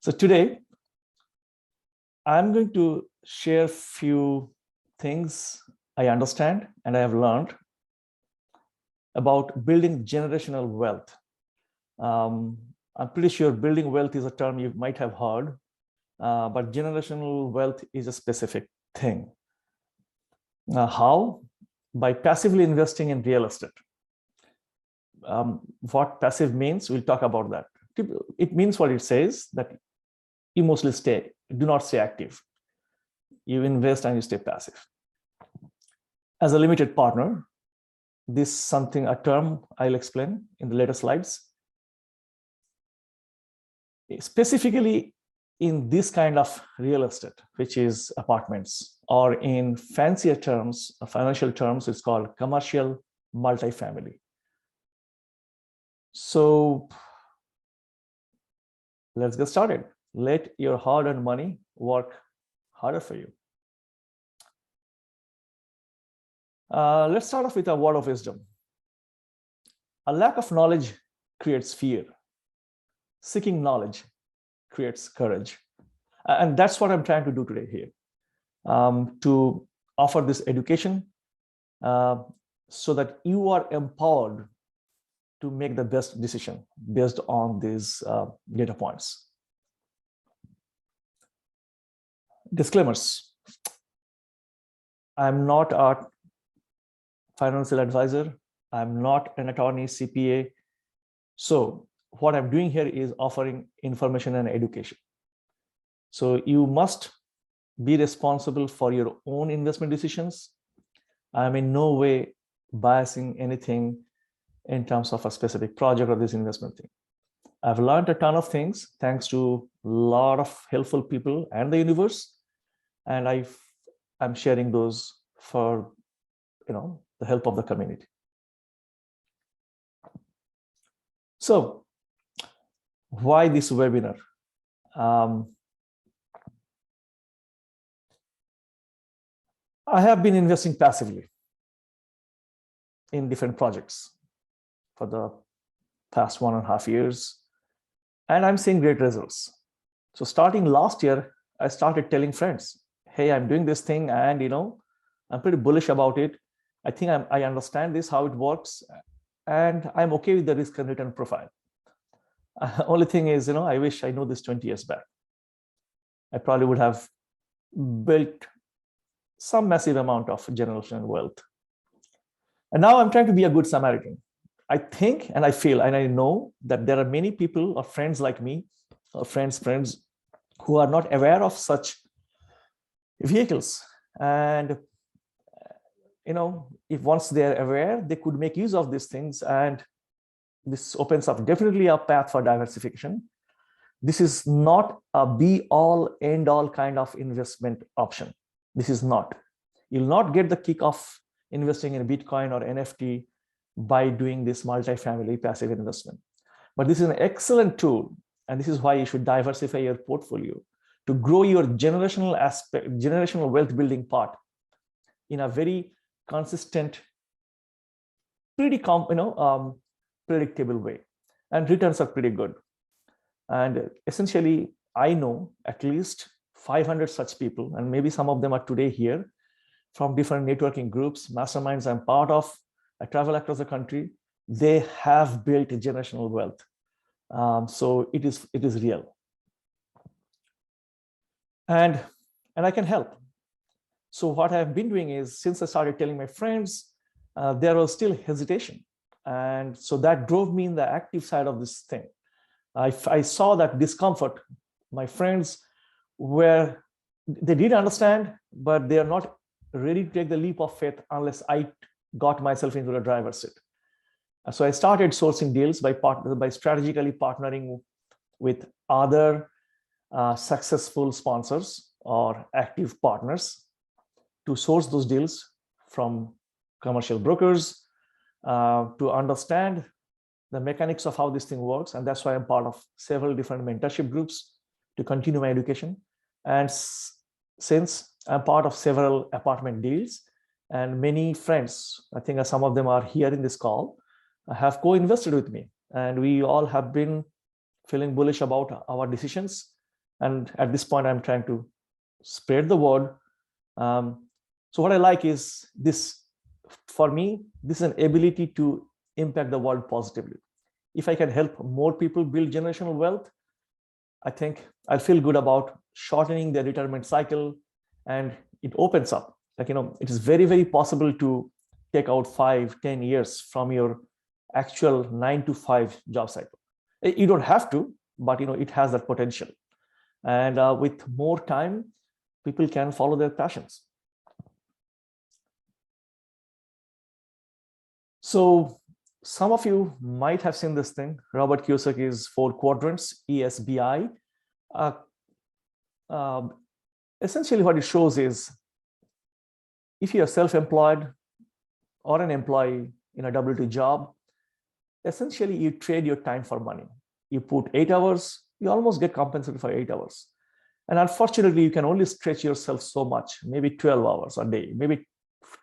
So today, I'm going to share a few things I understand and I have learned about building generational wealth. I'm pretty sure building wealth is a term you might have heard, but generational wealth is a specific thing. How? By passively investing in real estate. What passive means, we'll talk about that. It means what it says, that you mostly do not stay active. You invest and you stay passive. As a limited partner, this is a term I'll explain in the later slides. Specifically in this kind of real estate, which is apartments, or in fancier terms, financial terms, it's called commercial multifamily. So let's get started. Let your hard-earned money work harder for you. Let's start off with a word of wisdom. A lack of knowledge creates fear. Seeking knowledge creates courage. And that's what I'm trying to do today here, to offer this education so that you are empowered to make the best decision based on these data points. Disclaimers. I'm not a financial advisor. I'm not an attorney, CPA. So what I'm doing here is offering information and education. So you must be responsible for your own investment decisions. I'm in no way biasing anything in terms of a specific project or this investment thing. I've learned a ton of things thanks to a lot of helpful people and the universe. And I'm sharing those for the help of the community. So why this webinar? I have been investing passively in different projects for the past 1.5 years, and I'm seeing great results. So starting last year, I started telling friends, hey, I'm doing this thing and I'm pretty bullish about it. I think I understand this, how it works, and I'm okay with the risk and return profile. Only thing is, I wish I knew this 20 years back. I probably would have built some massive amount of generational wealth. And now I'm trying to be a good Samaritan. I think and I feel and I know that there are many people or friends like me, or friends who are not aware of such vehicles. And if once they're aware, they could make use of these things, and this opens up definitely a path for diversification. This is not a be-all, end-all kind of investment option. This is not. You'll not get the kick of investing in Bitcoin or NFT by doing this multifamily passive investment. But this is an excellent tool, and this is why you should diversify your portfolio to grow your generational wealth building part in a very consistent, pretty predictable way, and returns are pretty good. And essentially, I know at least 500 such people, and maybe some of them are today here from different networking groups, masterminds I'm part of. I travel across the country. They have built generational wealth. So it is real. And I can help. So what I've been doing is, since I started telling my friends, there was still hesitation. And so that drove me in the active side of this thing. I saw that discomfort. My friends they did understand, but they are not ready to take the leap of faith unless I got myself into the driver's seat. So I started sourcing deals by strategically partnering with other successful sponsors or active partners to source those deals from commercial brokers, to understand the mechanics of how this thing works. And that's why I'm part of several different mentorship groups to continue my education. And since I'm part of several apartment deals, and many friends, I think some of them are here in this call, have co-invested with me. And we all have been feeling bullish about our decisions And at this point, I'm trying to spread the word. So what I like is this, for me, this is an ability to impact the world positively. If I can help more people build generational wealth, I think I'll feel good about shortening their retirement cycle, and it opens up. Like, it is very, very possible to take out 5-10 years from your actual 9-to-5 job cycle. You don't have to, but it has that potential. And with more time, people can follow their passions. So some of you might have seen this thing, Robert Kiyosaki's 4 quadrants, ESBI. Essentially what it shows is, if you're self-employed or an employee in a W-2 job, essentially you trade your time for money. You put 8 hours, you almost get compensated for 8 hours. And unfortunately, you can only stretch yourself so much, maybe 12 hours a day, maybe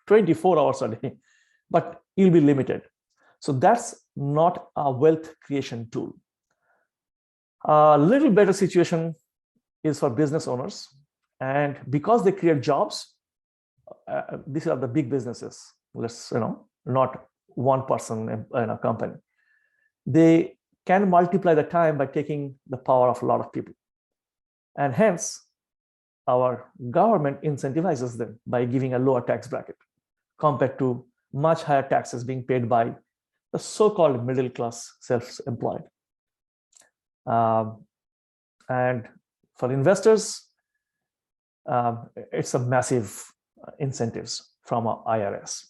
24 hours a day, but you'll be limited. So that's not a wealth creation tool. A little better situation is for business owners. And because they create jobs, these are the big businesses, let's, not one person in a company. They can multiply the time by taking the power of a lot of people. And hence, our government incentivizes them by giving a lower tax bracket compared to much higher taxes being paid by the so-called middle class self-employed. And for investors, it's a massive incentives from our IRS.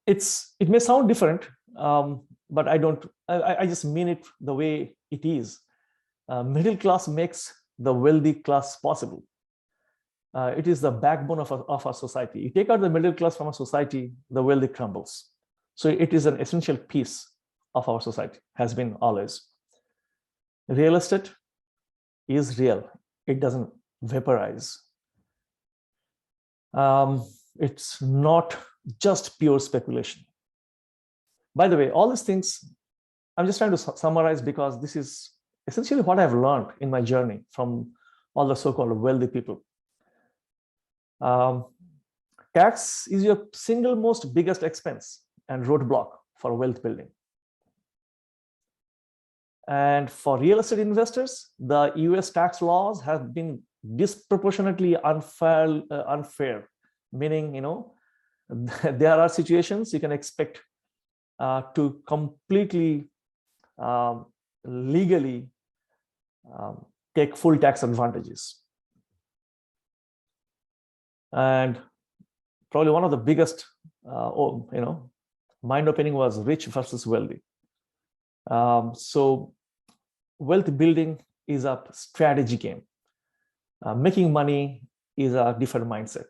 It may sound different, but I just mean it the way it is. Middle class makes the wealthy class possible. It is the backbone of our society. You take out the middle class from a society, the wealthy crumbles. So it is an essential piece of our society, has been always. Real estate is real. It doesn't vaporize. It's not just pure speculation. By the way, all these things, I'm just trying to summarize because this is essentially what I've learned in my journey from all the so-called wealthy people. Tax is your single most biggest expense and roadblock for wealth building. And for real estate investors, the US tax laws have been disproportionately unfair, meaning, there are situations you can expect to completely legally take full tax advantages. And probably one of the biggest, mind-opening was rich versus wealthy. So wealth building is a strategy game. Making money is a different mindset.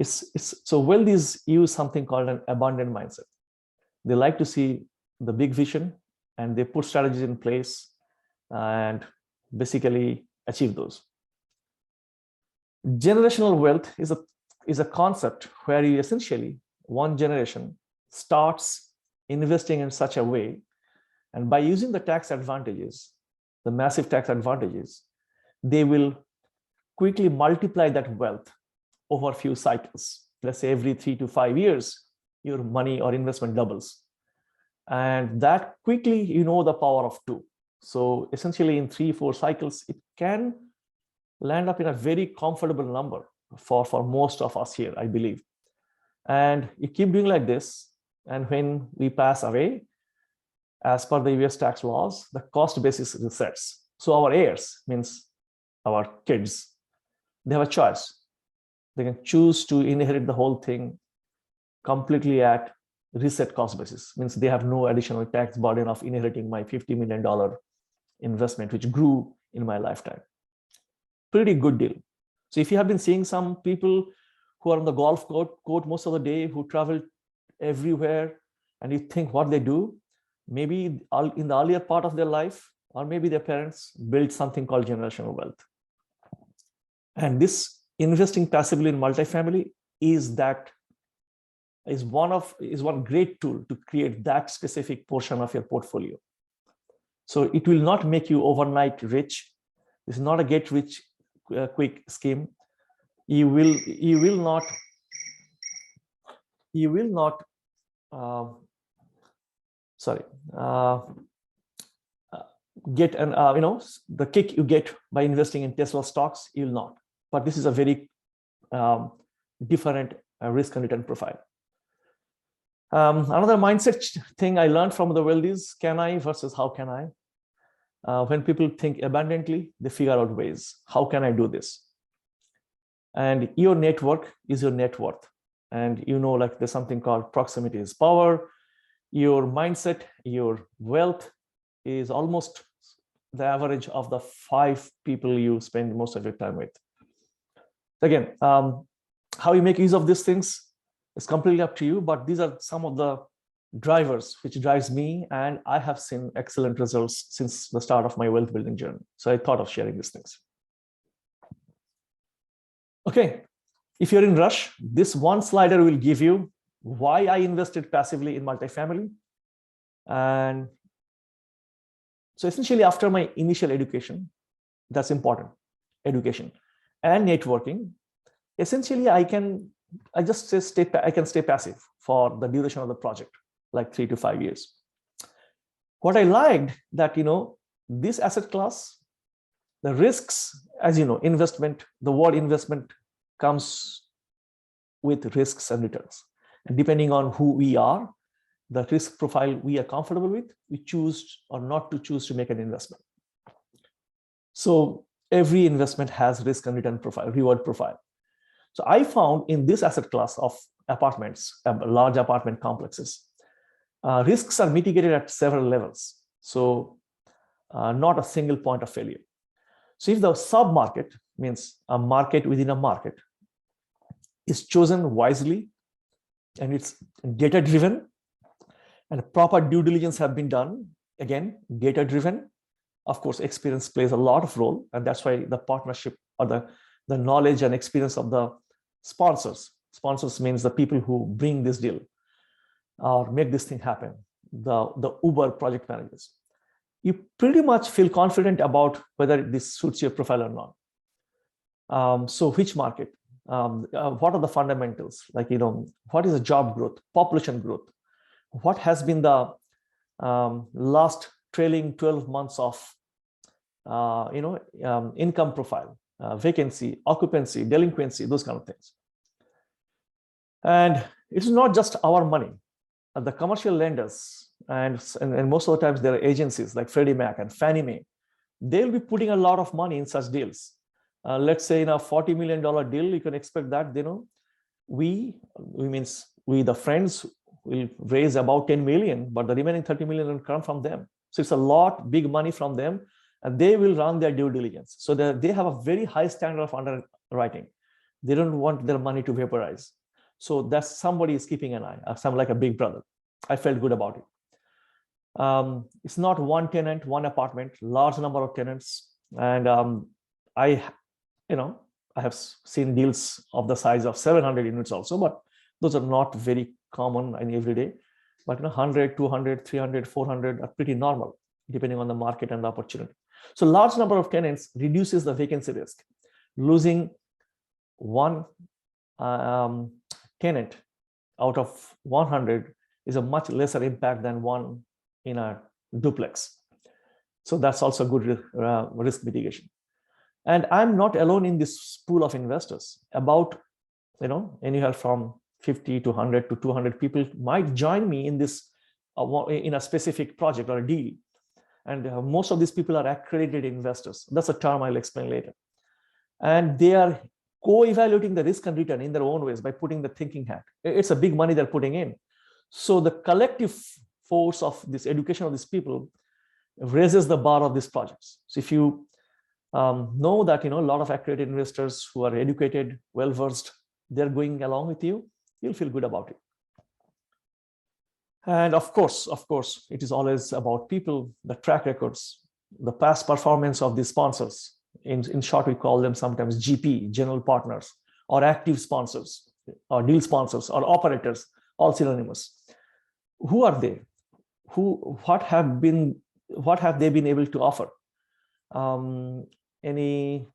So wealthies use something called an abundant mindset. They like to see the big vision and they put strategies in place and basically achieve those. Generational wealth is a concept where you essentially, one generation starts investing in such a way, and by using the tax advantages, the massive tax advantages, they will quickly multiply that wealth over a few cycles. Let's say every 3 to 5 years, your money or investment doubles. And that quickly, the power of 2. So essentially in 3-4 cycles, it can land up in a very comfortable number for most of us here, I believe. And you keep doing like this, and when we pass away, as per the US tax laws, the cost basis resets. So our heirs, means our kids, they have a choice. They can choose to inherit the whole thing completely at reset cost basis, means they have no additional tax burden of inheriting my $50 million investment, which grew in my lifetime. Pretty good deal. So if you have been seeing some people who are on the golf court most of the day, who travel everywhere, and you think what they do, maybe in the earlier part of their life, or maybe their parents built something called generational wealth. And this investing passively in multifamily is one great tool to create that specific portion of your portfolio. So it will not make you overnight rich. This is not a get rich quick scheme. You will not uh, sorry get an the kick you get by investing in Tesla stocks. You will not. But this is a very different risk and return profile. Another mindset thing I learned from the world is can I versus how can I. When people think abundantly, they figure out ways. How can I do this? And your network is your net worth. And like there's something called proximity is power. Your mindset, your wealth is almost the average of the 5 people you spend most of your time with. Again, how you make use of these things is completely up to you, but these are some of the drivers which drives me, and I have seen excellent results since the start of my wealth building journey. So I thought of sharing these things. Okay, if you're in rush, this one slider will give you why I invested passively in multifamily. And so essentially after my initial education, that's important, education and networking, essentially I can stay passive for the duration of the project, like 3 to 5 years. What I liked that, this asset class, the risks, as you know, investment, the word investment comes with risks and returns. And depending on who we are, the risk profile we are comfortable with, we choose or not to choose to make an investment. So every investment has risk and return profile, reward profile. So I found in this asset class of apartments, large apartment complexes, risks are mitigated at several levels. So not a single point of failure. So if the sub-market, means a market within a market, is chosen wisely and it's data-driven and proper due diligence have been done, again, data-driven, of course, experience plays a lot of role. And that's why the partnership or the knowledge and experience of the sponsors means the people who bring this deal or make this thing happen, the Uber project managers. You pretty much feel confident about whether this suits your profile or not. So which market? What are the fundamentals? Like, what is the job growth, population growth? What has been the last trailing 12 months of, income profile, vacancy, occupancy, delinquency, those kind of things. And it's not just our money. The commercial lenders, and most of the times there are agencies like Freddie Mac and Fannie Mae, they'll be putting a lot of money in such deals. Let's say in a $40 million deal, you can expect that, we the friends will raise about 10 million, but the remaining 30 million will come from them. So it's a lot, big money from them, and they will run their due diligence. So they have a very high standard of underwriting. They don't want their money to vaporize. So that's somebody is keeping an eye, some like a big brother. I felt good about it. It's not one tenant, one apartment, large number of tenants. And I have seen deals of the size of 700 units also, but those are not very common in every day. But 100, 200, 300, 400 are pretty normal, depending on the market and the opportunity. So large number of tenants reduces the vacancy risk. Losing one tenant out of 100 is a much lesser impact than one in a duplex. So that's also good risk mitigation. And I'm not alone in this pool of investors. About, anywhere from 50 to 100 to 200 people might join me in this, in a specific project or a deal. And most of these people are accredited investors. That's a term I'll explain later. And they are co-evaluating the risk and return in their own ways by putting the thinking hat. It's a big money they're putting in. So the collective force of this education of these people raises the bar of these projects. So if you know that, a lot of accredited investors who are educated, well-versed, they're going along with you, you'll feel good about it. And of course, it is always about people, the track records, the past performance of the sponsors. In short, we call them sometimes GP, general partners, or active sponsors, or deal sponsors, or operators, all synonymous. Who are they? What have been what have they been able to offer? Any,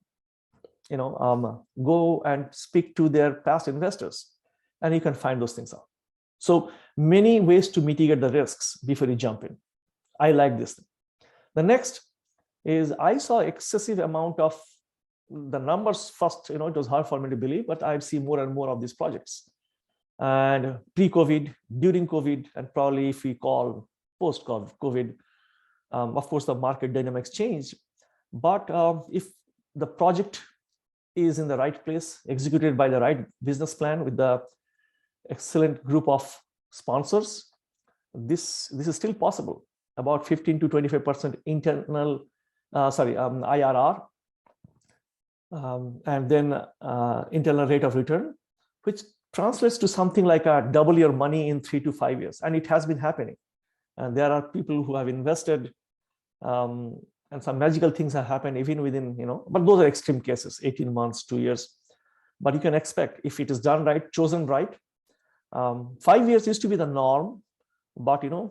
go and speak to their past investors, and you can find those things out. So many ways to mitigate the risks before you jump in. I like this thing. The next is I saw excessive amount of the numbers first, it was hard for me to believe, but I see more and more of these projects. And pre-COVID, during COVID, and probably if we call post-COVID, of course, the market dynamics changed. But if the project is in the right place, executed by the right business plan with the excellent group of sponsors, this is still possible. About 15 to 25% internal, IRR, and then internal rate of return, which translates to something like double your money in 3 to 5 years. And it has been happening. And there are people who have invested, and some magical things have happened even within, but those are extreme cases, 18 months, 2 years. But you can expect, if it is done right, chosen right, 5 years used to be the norm, but a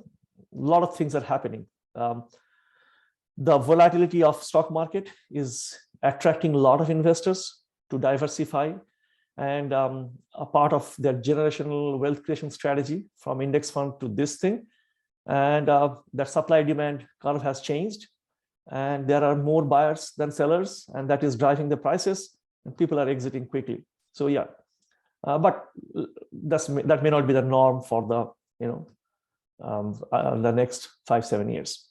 lot of things are happening. The volatility of stock market is attracting a lot of investors to diversify, and a part of their generational wealth creation strategy from index fund to this thing. And that supply demand curve has changed, and there are more buyers than sellers, and that is driving the prices, and people are exiting quickly. So yeah, but that may not be the norm for the next 5-7 years.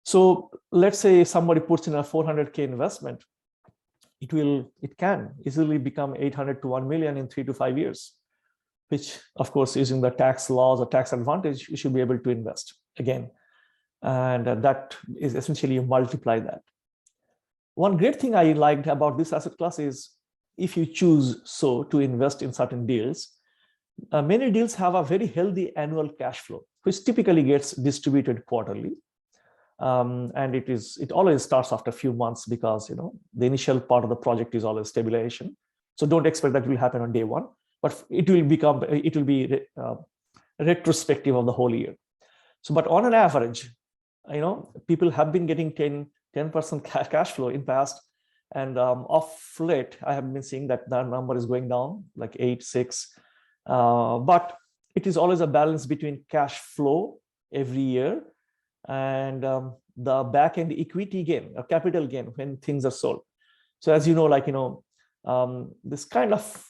So let's say somebody puts in a 400K investment, it can easily become 800 to 1 million in 3 to 5 years, which of course, using the tax laws or tax advantage, you should be able to invest again. And that is essentially, you multiply that. One great thing I liked about this asset class is, if you choose to invest in certain deals, many deals have a very healthy annual cash flow, which typically gets distributed quarterly. And it always starts after a few months, because the initial part of the project is always stabilization. So don't expect that will happen on day one, but it will be retrospective of the whole year. So, but on an average, people have been getting 10% cash flow in past, and off late, I have been seeing that number is going down, like 8, 6. But it is always a balance between cash flow every year and the back end equity gain or capital gain when things are sold. So as you know, this kind of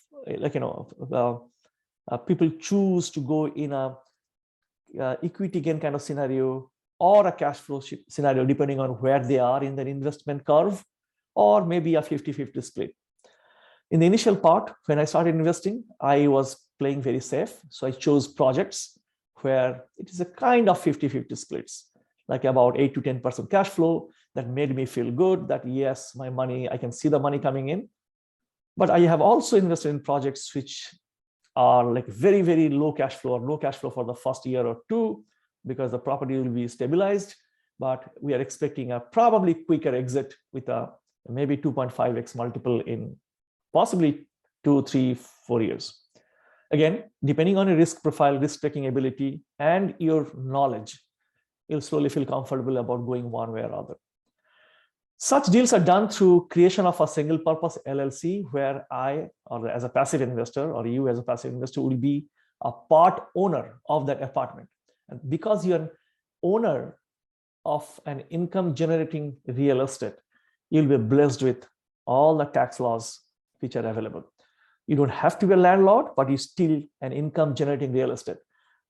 people choose to go in a equity gain kind of scenario or a cash flow scenario, depending on where they are in their investment curve, or maybe a 50-50 split. In the initial part, when I started investing, I was playing very safe. So I chose projects where it is a kind of 50-50 splits, like about 8 to 10% cash flow. That made me feel good that yes, my money, I can see the money coming in. But I have also invested in projects which are like very, very low cash flow, or no cash flow for the first year or two, because the property will be stabilized, but we are expecting a probably quicker exit with a maybe 2.5x multiple in possibly 2, 3, 4 years. Again, depending on your risk profile, risk taking ability, and your knowledge, you'll slowly feel comfortable about going one way or other. Such deals are done through creation of a single purpose LLC, where I, or as a passive investor, or you as a passive investor, will be a part owner of that apartment. And because you're an owner of an income generating real estate, you'll be blessed with all the tax laws which are available. You don't have to be a landlord, but you're still an income generating real estate.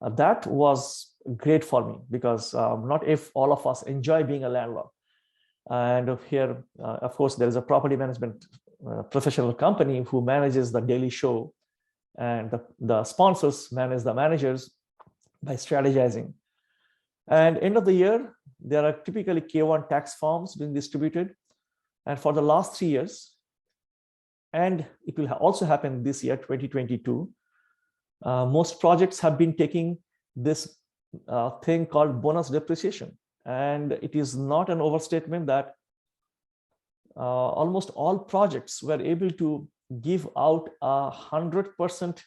That was great for me, because not if all of us enjoy being a landlord. And here, of course, there is a property management professional company who manages the daily show, and the sponsors manage the managers by strategizing. And end of the year, there are typically K1 tax forms being distributed. And for the last 3 years, and it will also happen this year, 2022, most projects have been taking this thing called bonus depreciation. And it is not an overstatement that almost all projects were able to give out 100%,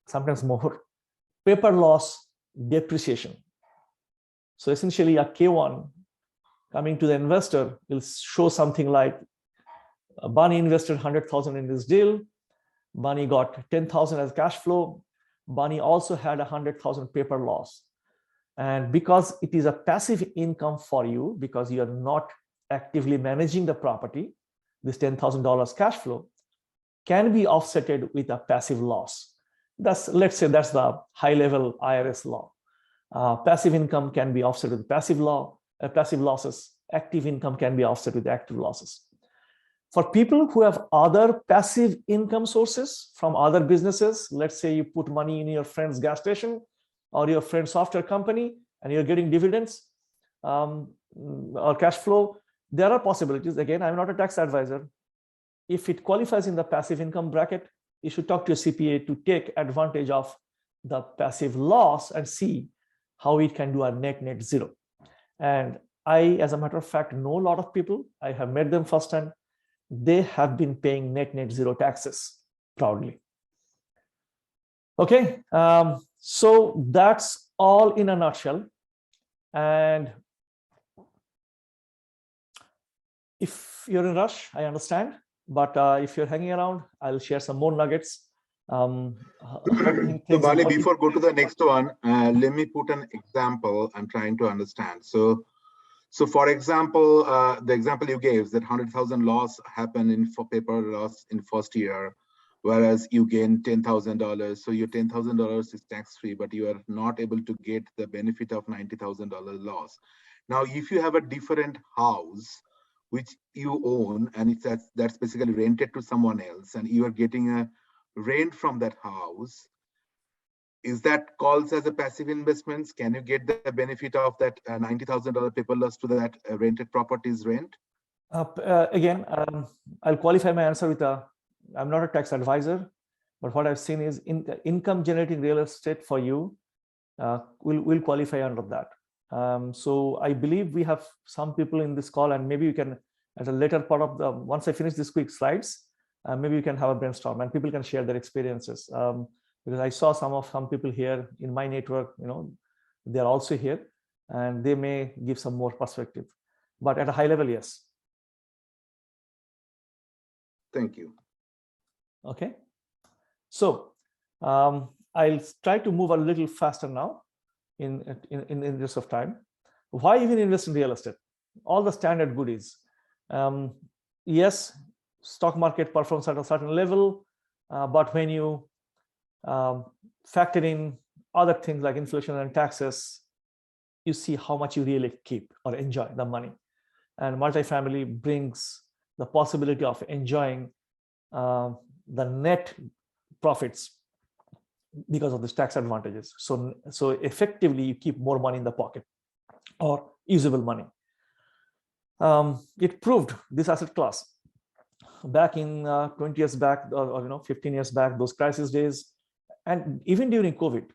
sometimes more, paper loss depreciation. So essentially a K1 coming to the investor will show something like Barney invested 100,000 in this deal. Barney got 10,000 as cash flow. Barney also had 100,000 paper loss. And because it is a passive income for you, because you are not actively managing the property, this $10,000 cash flow can be offsetted with a passive loss. Let's say that's the high level IRS law. Passive income can be offset with passive losses. Active income can be offset with active losses. For people who have other passive income sources from other businesses, let's say you put money in your friend's gas station or your friend's software company and you're getting dividends or cash flow, there are possibilities. Again, I'm not a tax advisor. If it qualifies in the passive income bracket, you should talk to your CPA to take advantage of the passive loss and see how it can do a net zero. And I, as a matter of fact, know a lot of people. I have met them firsthand. They have been paying net zero taxes proudly. Okay, so that's all in a nutshell. And if you're in a rush, I understand. But if you're hanging around, I'll share some more nuggets. So Bali, before go to the next one, let me put an example I'm trying to understand. So for example, the example you gave, that 100,000 loss happened for paper loss in first year, whereas you gain $10,000. So your $10,000 is tax-free, but you are not able to get the benefit of $90,000 loss. Now, if you have a different house, which you own, and that's basically rented to someone else, and you are getting a rent from that house, is that calls as a passive investments? Can you get the benefit of that $90,000 paper loss to that rented properties rent? Again, I'll qualify my answer with I'm not a tax advisor, but what I've seen is income generating real estate for you will qualify under that. So I believe we have some people in this call, and maybe you can, at a later part of once I finish these quick slides, maybe we can have a brainstorm and people can share their experiences. Because I saw some people here in my network, they're also here and they may give some more perspective, but at a high level, yes. Thank you. Okay. So I'll try to move a little faster now in interest of time. Why even invest in real estate? All the standard goodies. Yes, stock market performs at a certain level, but when you factor in other things like inflation and taxes, you see how much you really keep or enjoy the money. And multifamily brings the possibility of enjoying the net profits because of these tax advantages. So effectively, you keep more money in the pocket or usable money. It proved this asset class back in 20 years back or 15 years back, those crisis days, and even during COVID,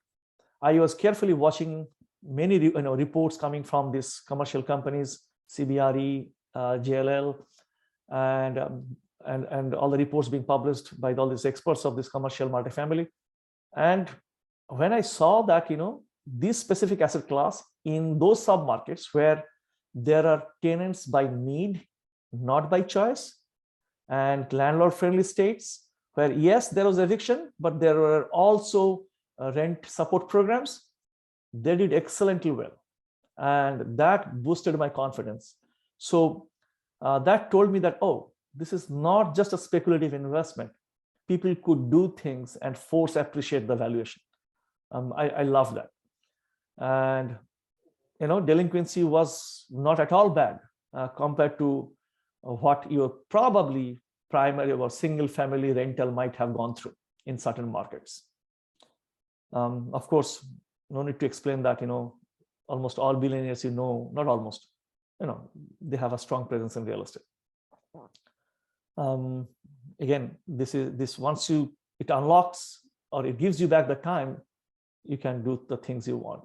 I was carefully watching many reports coming from these commercial companies, CBRE, JLL, and all the reports being published by all these experts of this commercial multifamily. And when I saw that, this specific asset class in those submarkets where there are tenants by need, not by choice, and landlord-friendly states where, yes, there was eviction, but there were also rent support programs, they did excellently well. And that boosted my confidence. So that told me that, oh, this is not just a speculative investment. People could do things and force appreciate the valuation. I love that. And delinquency was not at all bad compared to what your probably primary or single family rental might have gone through in certain markets. Of course, no need to explain that, almost all billionaires, not almost, they have a strong presence in real estate. Again, this once it unlocks or it gives you back the time, you can do the things you want.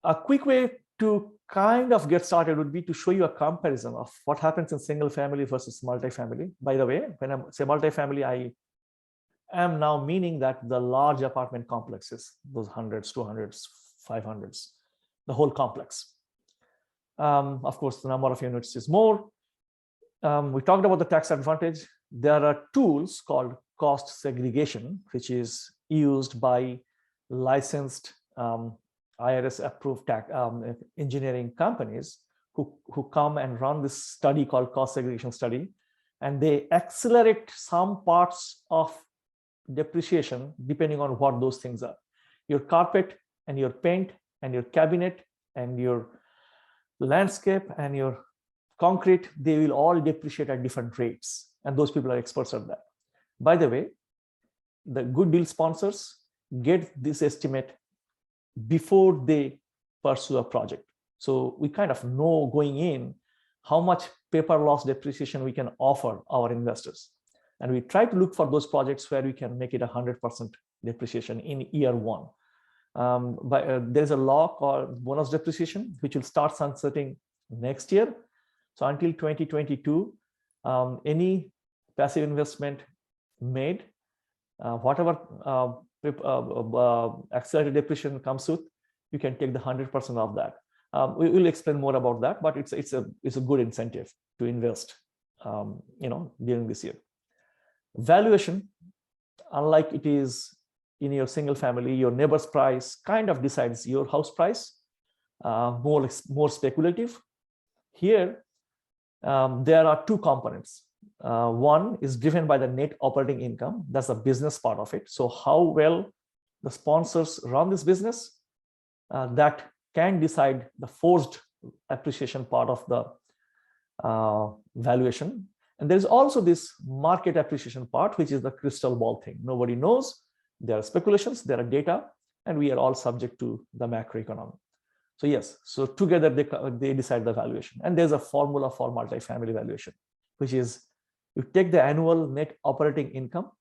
A quick way to kind of get started would be to show you a comparison of what happens in single family versus multifamily. By the way, when I say multifamily, I am now meaning that the large apartment complexes, those hundreds, 200s, 500s. the whole complex. Of course, the number of units is more. We talked about the tax advantage. There are tools called cost segregation, which is used by licensed IRS approved tax engineering companies who come and run this study called cost segregation study, and they accelerate some parts of depreciation depending on what those things are. Your carpet and your paint and your cabinet and your landscape and your concrete, they will all depreciate at different rates, and those people are experts at that. By the way, the good deal sponsors get this estimate before they pursue a project. So we kind of know going in how much paper loss depreciation we can offer our investors. And we try to look for those projects where we can make it 100% depreciation in year one. There's a law called bonus depreciation, which will start sunsetting next year. So until 2022, any passive investment made, whatever accelerated depreciation comes with, you can take the 100% of that. We will explain more about that, but it's a good incentive to invest, during this year. Valuation, unlike it is in your single family, your neighbor's price kind of decides your house price, more speculative. Here, there are two components. One is driven by the net operating income. That's the business part of it. So how well the sponsors run this business, that can decide the forced appreciation part of the valuation. And there's also this market appreciation part, which is the crystal ball thing. Nobody knows. There are speculations, there are data, and we are all subject to the macroeconomy. So yes, so together they decide the valuation. And there's a formula for multifamily valuation, which is you take the annual net operating income,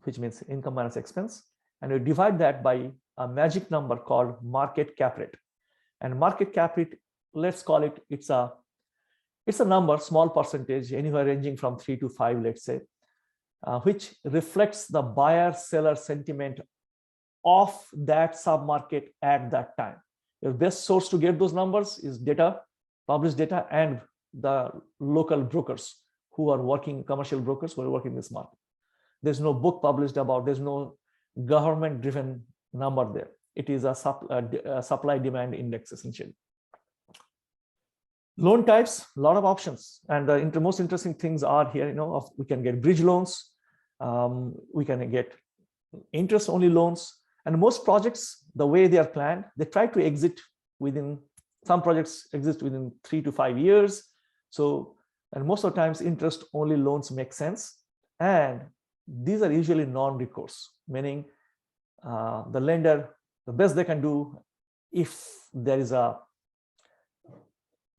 which means income minus expense, and you divide that by a magic number called market cap rate. And market cap rate, let's call it, it's a number, small percentage, anywhere ranging from 3 to 5, let's say, which reflects the buyer-seller sentiment of that submarket at that time. Your best source to get those numbers is data, published data, and the local brokers who are working, commercial brokers who are working in this market. There's no book published about, there's no government-driven number there. It is a supply-demand index, essentially. Loan types, a lot of options. And the most interesting things are here, we can get bridge loans, we can get interest-only loans. And most projects, the way they are planned, they try to exit within, some projects exist within 3 to 5 years. So, and most of the times interest-only loans make sense. And these are usually non-recourse, meaning the lender, the best they can do, if there is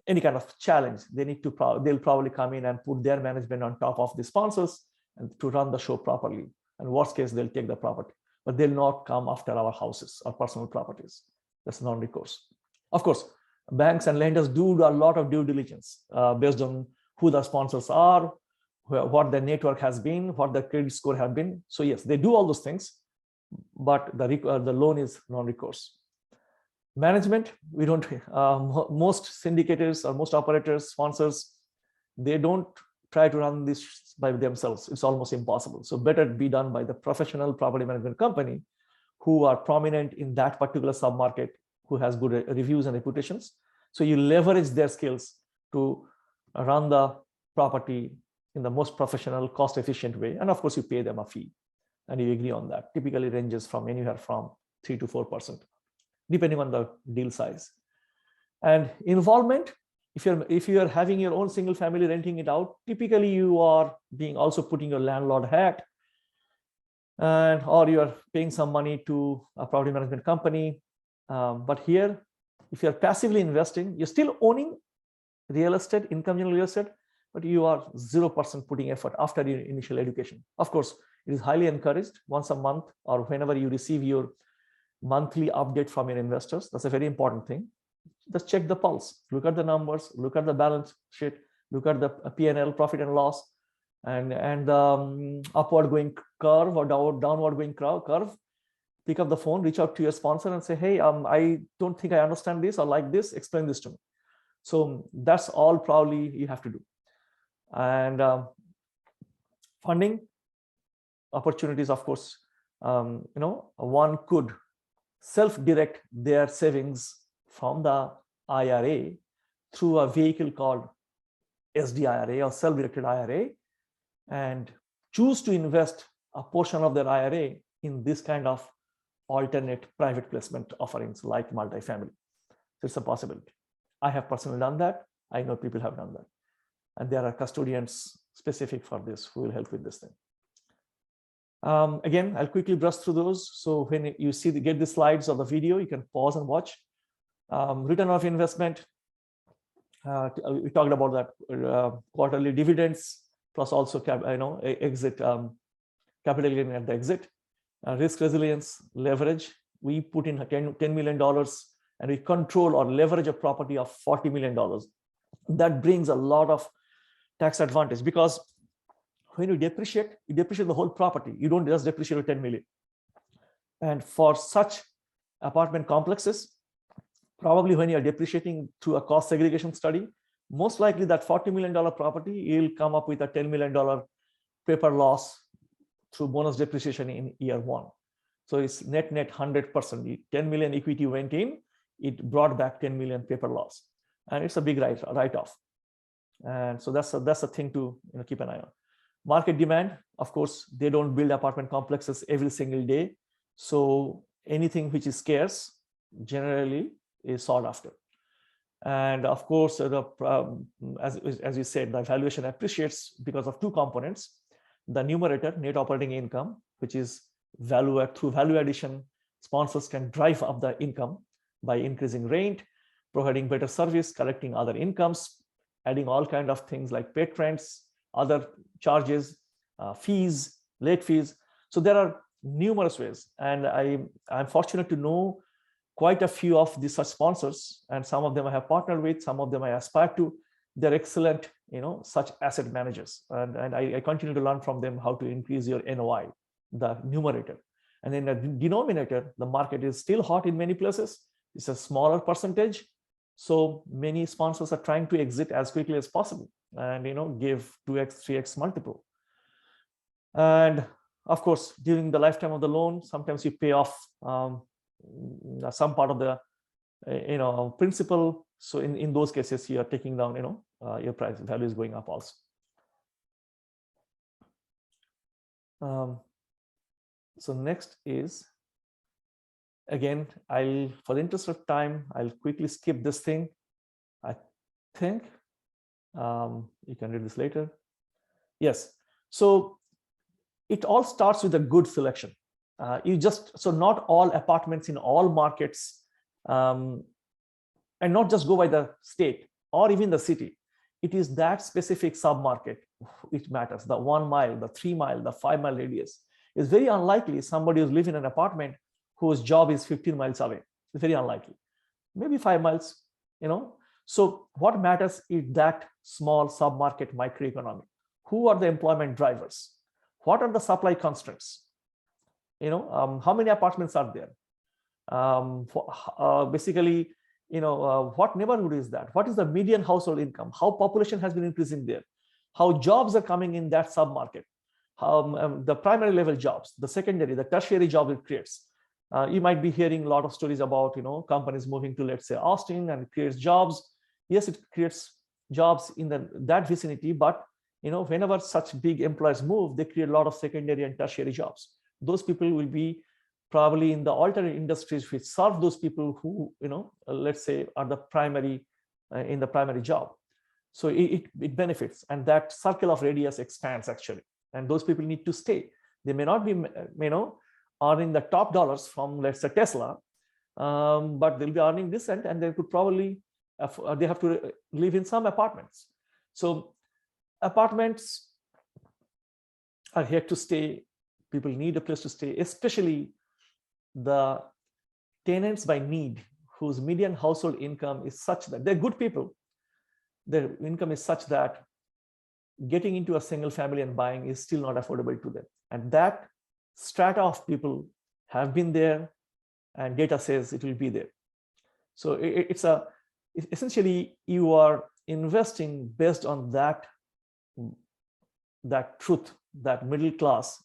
any kind of challenge, they'll probably come in and put their management on top of the sponsors and to run the show properly. And worst case, they'll take the property, but they'll not come after our houses or personal properties. That's non-recourse. Of course, banks and lenders do a lot of due diligence based on who the sponsors are, what their network has been, what their credit score have been. So yes, they do all those things, but the loan is non-recourse. Management, we don't, most syndicators or most operators, sponsors, they don't try to run this by themselves. It's almost impossible. So better be done by the professional property management company who are prominent in that particular submarket, who has good reviews and reputations. So you leverage their skills to run the property in the most professional, cost-efficient way. And of course, you pay them a fee and you agree on that. Typically ranges from anywhere from 3 to 4%, depending on the deal size. And involvement, if you are having your own single family renting it out, typically you are also putting your landlord hat, or you are paying some money to a property management company. But here, if you are passively investing, you're still owning real estate, income-generating real estate, but you are 0% putting effort after your initial education. Of course, it is highly encouraged once a month or whenever you receive your monthly update from your investors. That's a very important thing. Just check the pulse, look at the numbers, look at the balance sheet, look at the P&L, profit and loss, and upward going curve or downward going curve. pick up the phone, reach out to your sponsor and say, hey, I don't think I understand this or like this, explain this to me. So that's all probably you have to do. And funding opportunities, of course, one could self-direct their savings from the IRA through a vehicle called SDIRA or self-directed IRA, and choose to invest a portion of their IRA in this kind of alternate private placement offerings like multifamily. So it's a possibility. I have personally done that. I know people have done that. And there are custodians specific for this who will help with this thing. Again, I'll quickly brush through those. So when you get the slides of the video, you can pause and watch. Return of investment. We talked about that quarterly dividends, plus also exit capital gain at the exit. Risk resilience, leverage. We put in $10 million and we control or leverage a property of $40 million. That brings a lot of tax advantage, because when you depreciate the whole property. You don't just depreciate 10 million. And for such apartment complexes, probably when you're depreciating through a cost segregation study, most likely that $40 million property, you'll come up with a $10 million paper loss through bonus depreciation in year one. So it's net 100%. 10 million equity went in, it brought back 10 million paper loss. And it's a big write-off. And so that's a thing to keep an eye on. Market demand, of course, they don't build apartment complexes every single day. So anything which is scarce generally is sought after. And of course, as you said, the valuation appreciates because of two components. The numerator, net operating income, which is through value addition, sponsors can drive up the income by increasing rent, providing better service, collecting other incomes, adding all kinds of things like pet rents, other charges, fees, late fees. So there are numerous ways. And I'm fortunate to know quite a few of these such sponsors, and some of them I have partnered with, some of them I aspire to. They're excellent, such asset managers. And I continue to learn from them how to increase your NOI, the numerator. And then the denominator, the market is still hot in many places. It's a smaller percentage. So many sponsors are trying to exit as quickly as possible and give 2x, 3x multiple. And of course, during the lifetime of the loan, sometimes you pay off some part of the principal. So in those cases, you are taking down your price value is going up also. So next is, again, for the interest of time, I'll quickly skip this thing. I think you can read this later. Yes. So it all starts with a good selection. So not all apartments in all markets, and not just go by the state or even the city. It is that specific sub-market which matters. The 1 mile, the 3 mile, the 5 mile radius. It's very unlikely somebody who's living in an apartment whose job is 15 miles away. It's very unlikely. Maybe 5 miles, So what matters is that small sub-market microeconomy. Who are the employment drivers? What are the supply constraints? How many apartments are there? Basically, what neighborhood is that? What is the median household income? How population has been increasing there? How jobs are coming in that sub-market? The primary level jobs, the secondary, the tertiary jobs it creates. You might be hearing a lot of stories about, companies moving to, let's say, Austin, and it creates jobs. Yes, it creates jobs in that vicinity, but whenever such big employers move, they create a lot of secondary and tertiary jobs. Those people will be probably in the alternate industries which serve those people who, let's say, are the primary in the primary job. So it benefits, and that circle of radius expands actually. And those people need to stay. They may not be, earning the top dollars from, let's say, Tesla, but they'll be earning this, and they could probably they have to live in some apartments. So apartments are here to stay. People need a place to stay, especially the tenants by need, whose median household income is such that they're good people. Their income is such that getting into a single family and buying is still not affordable to them. And that strata of people have been there, and data says it will be there. So essentially you are investing based on that truth, that middle class,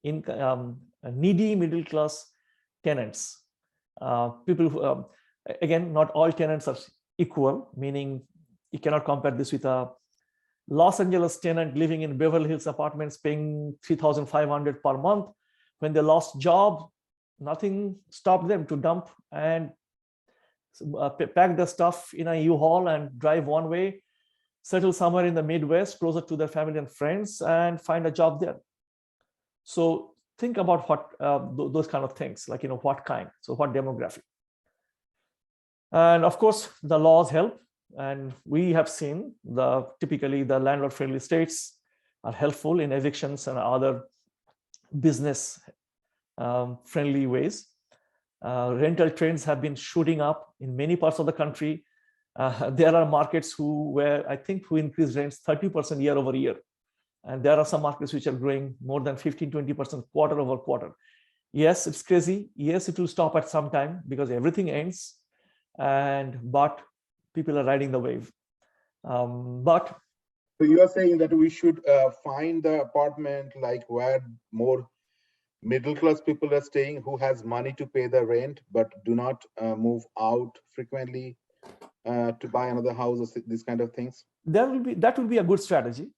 needy middle class tenants, people who, again, not all tenants are equal, meaning you cannot compare this with a Los Angeles tenant living in Beverly Hills apartments paying $3,500 per month. When they lost job, nothing stopped them to dump and pack the stuff in a U-Haul and drive one way, settle somewhere in the Midwest, closer to their family and friends, and find a job there. So think about what those kind of things, like, what kind, so what demographic. And of course, the laws help. And we have seen typically the landlord-friendly states are helpful in evictions and other business friendly ways. Rental trends have been shooting up in many parts of the country. There are markets who increased rents 30% year over year. And there are some markets which are growing more than 15-20% quarter over quarter. Yes, it's crazy. Yes, it will stop at some time because everything ends. But people are riding the wave. So you are saying that we should find the apartment like where more middle class people are staying, who has money to pay the rent but do not move out frequently to buy another house or these kind of things? That will be a good strategy,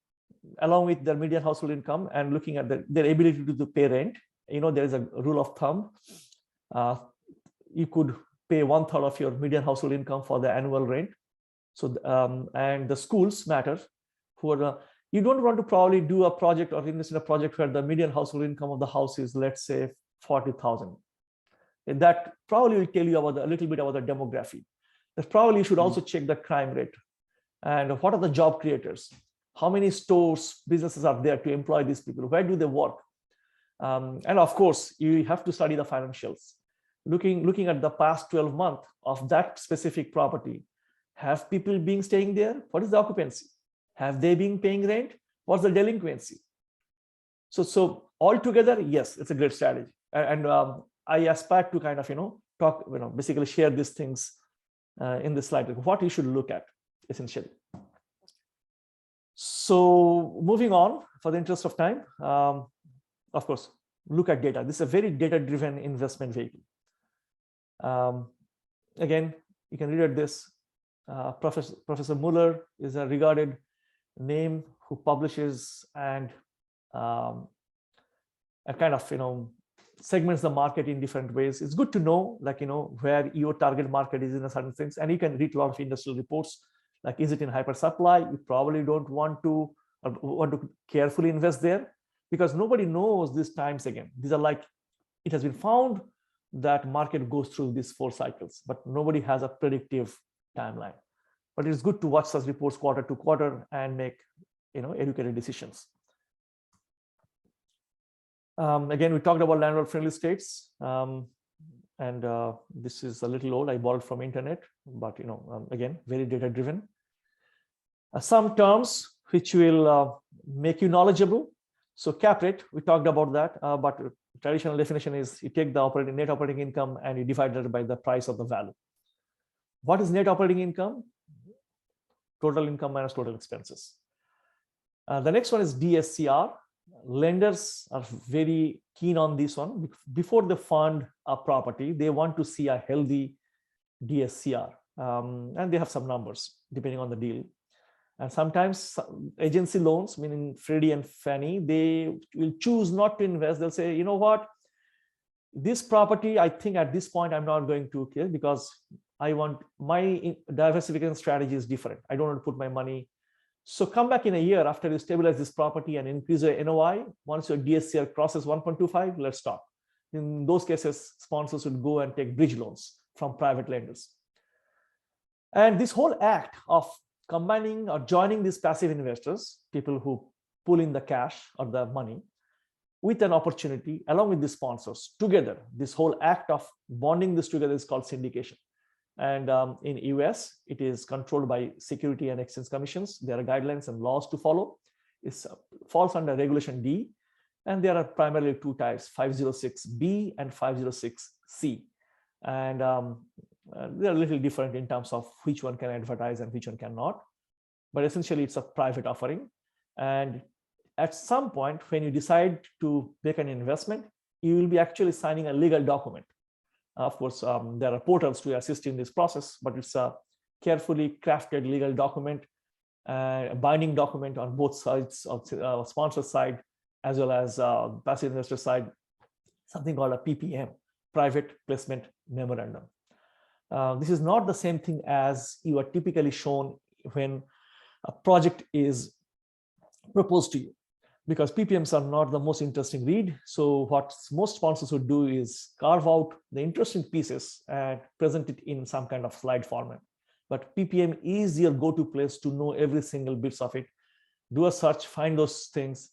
along with their median household income and looking at their ability to pay rent. There is a rule of thumb. You could pay 1/3 of your median household income for the annual rent. So, and the schools matter. You don't want to probably do a project or invest in a project where the median household income of the house is, let's say, 40,000. And that probably will tell you about a little bit about the demography. That probably you should also check the crime rate and what are the job creators. How many stores, businesses are there to employ these people? Where do they work? And of course, you have to study the financials. Looking at the past 12 months of that specific property, have people been staying there? What is the occupancy? Have they been paying rent? What's the delinquency? So altogether, yes, it's a great strategy. And I aspire to kind of, talk, basically share these things in this slide, what you should look at, essentially. So moving on, for the interest of time, of course, look at data. This is a very data-driven investment vehicle. Again, you can read this. Professor Muller is a regarded name who publishes and kind of segments the market in different ways. It's good to know, like, where your target market is in a certain things, and you can read a lot of industrial reports. Like, is it in hyper supply? You probably don't want to carefully invest there, because nobody knows these times again. These are like, it has been found that market goes through these 4 cycles, but nobody has a predictive timeline. But it's good to watch such reports quarter to quarter and make educated decisions. Again, we talked about landlord-friendly states, and this is a little old. I borrowed from internet, but again, very data-driven. Some terms which will make you knowledgeable. So cap rate, we talked about that, but traditional definition is you take the net operating income and you divide it by the price of the value. What is net operating income? Total income minus total expenses. The next one is DSCR. Lenders are very keen on this one. Before they fund a property, they want to see a healthy DSCR, and they have some numbers depending on the deal. And sometimes agency loans, meaning Freddie and Fannie, they will choose not to invest. They'll say, you know what, this property, I think at this point, I'm not going to kill, because I want my diversification strategy is different. I don't want to put my money. So come back in a year after you stabilize this property and increase your NOI. Once your DSCR crosses 1.25, let's talk. In those cases, sponsors would go and take bridge loans from private lenders. And this whole act of combining or joining these passive investors, people who pull in the cash or the money, with an opportunity, along with the sponsors together, this whole act of bonding this together is called syndication. And in US, it is controlled by Security and Exchange Commissions. There are guidelines and laws to follow. It falls under Regulation D. And there are primarily two types, 506B and 506C. And they're a little different in terms of which one can advertise and which one cannot. But essentially, it's a private offering. And at some point, when you decide to make an investment, you will be actually signing a legal document. Of course, there are portals to assist in this process, but it's a carefully crafted legal document, a binding document on both sides of sponsor side as well as passive investor side, something called a PPM, Private Placement Memorandum. This is not the same thing as you are typically shown when a project is proposed to you, because PPMs are not the most interesting read. So what most sponsors would do is carve out the interesting pieces and present it in some kind of slide format. But PPM is your go-to place to know every single bits of it. Do a search, find those things.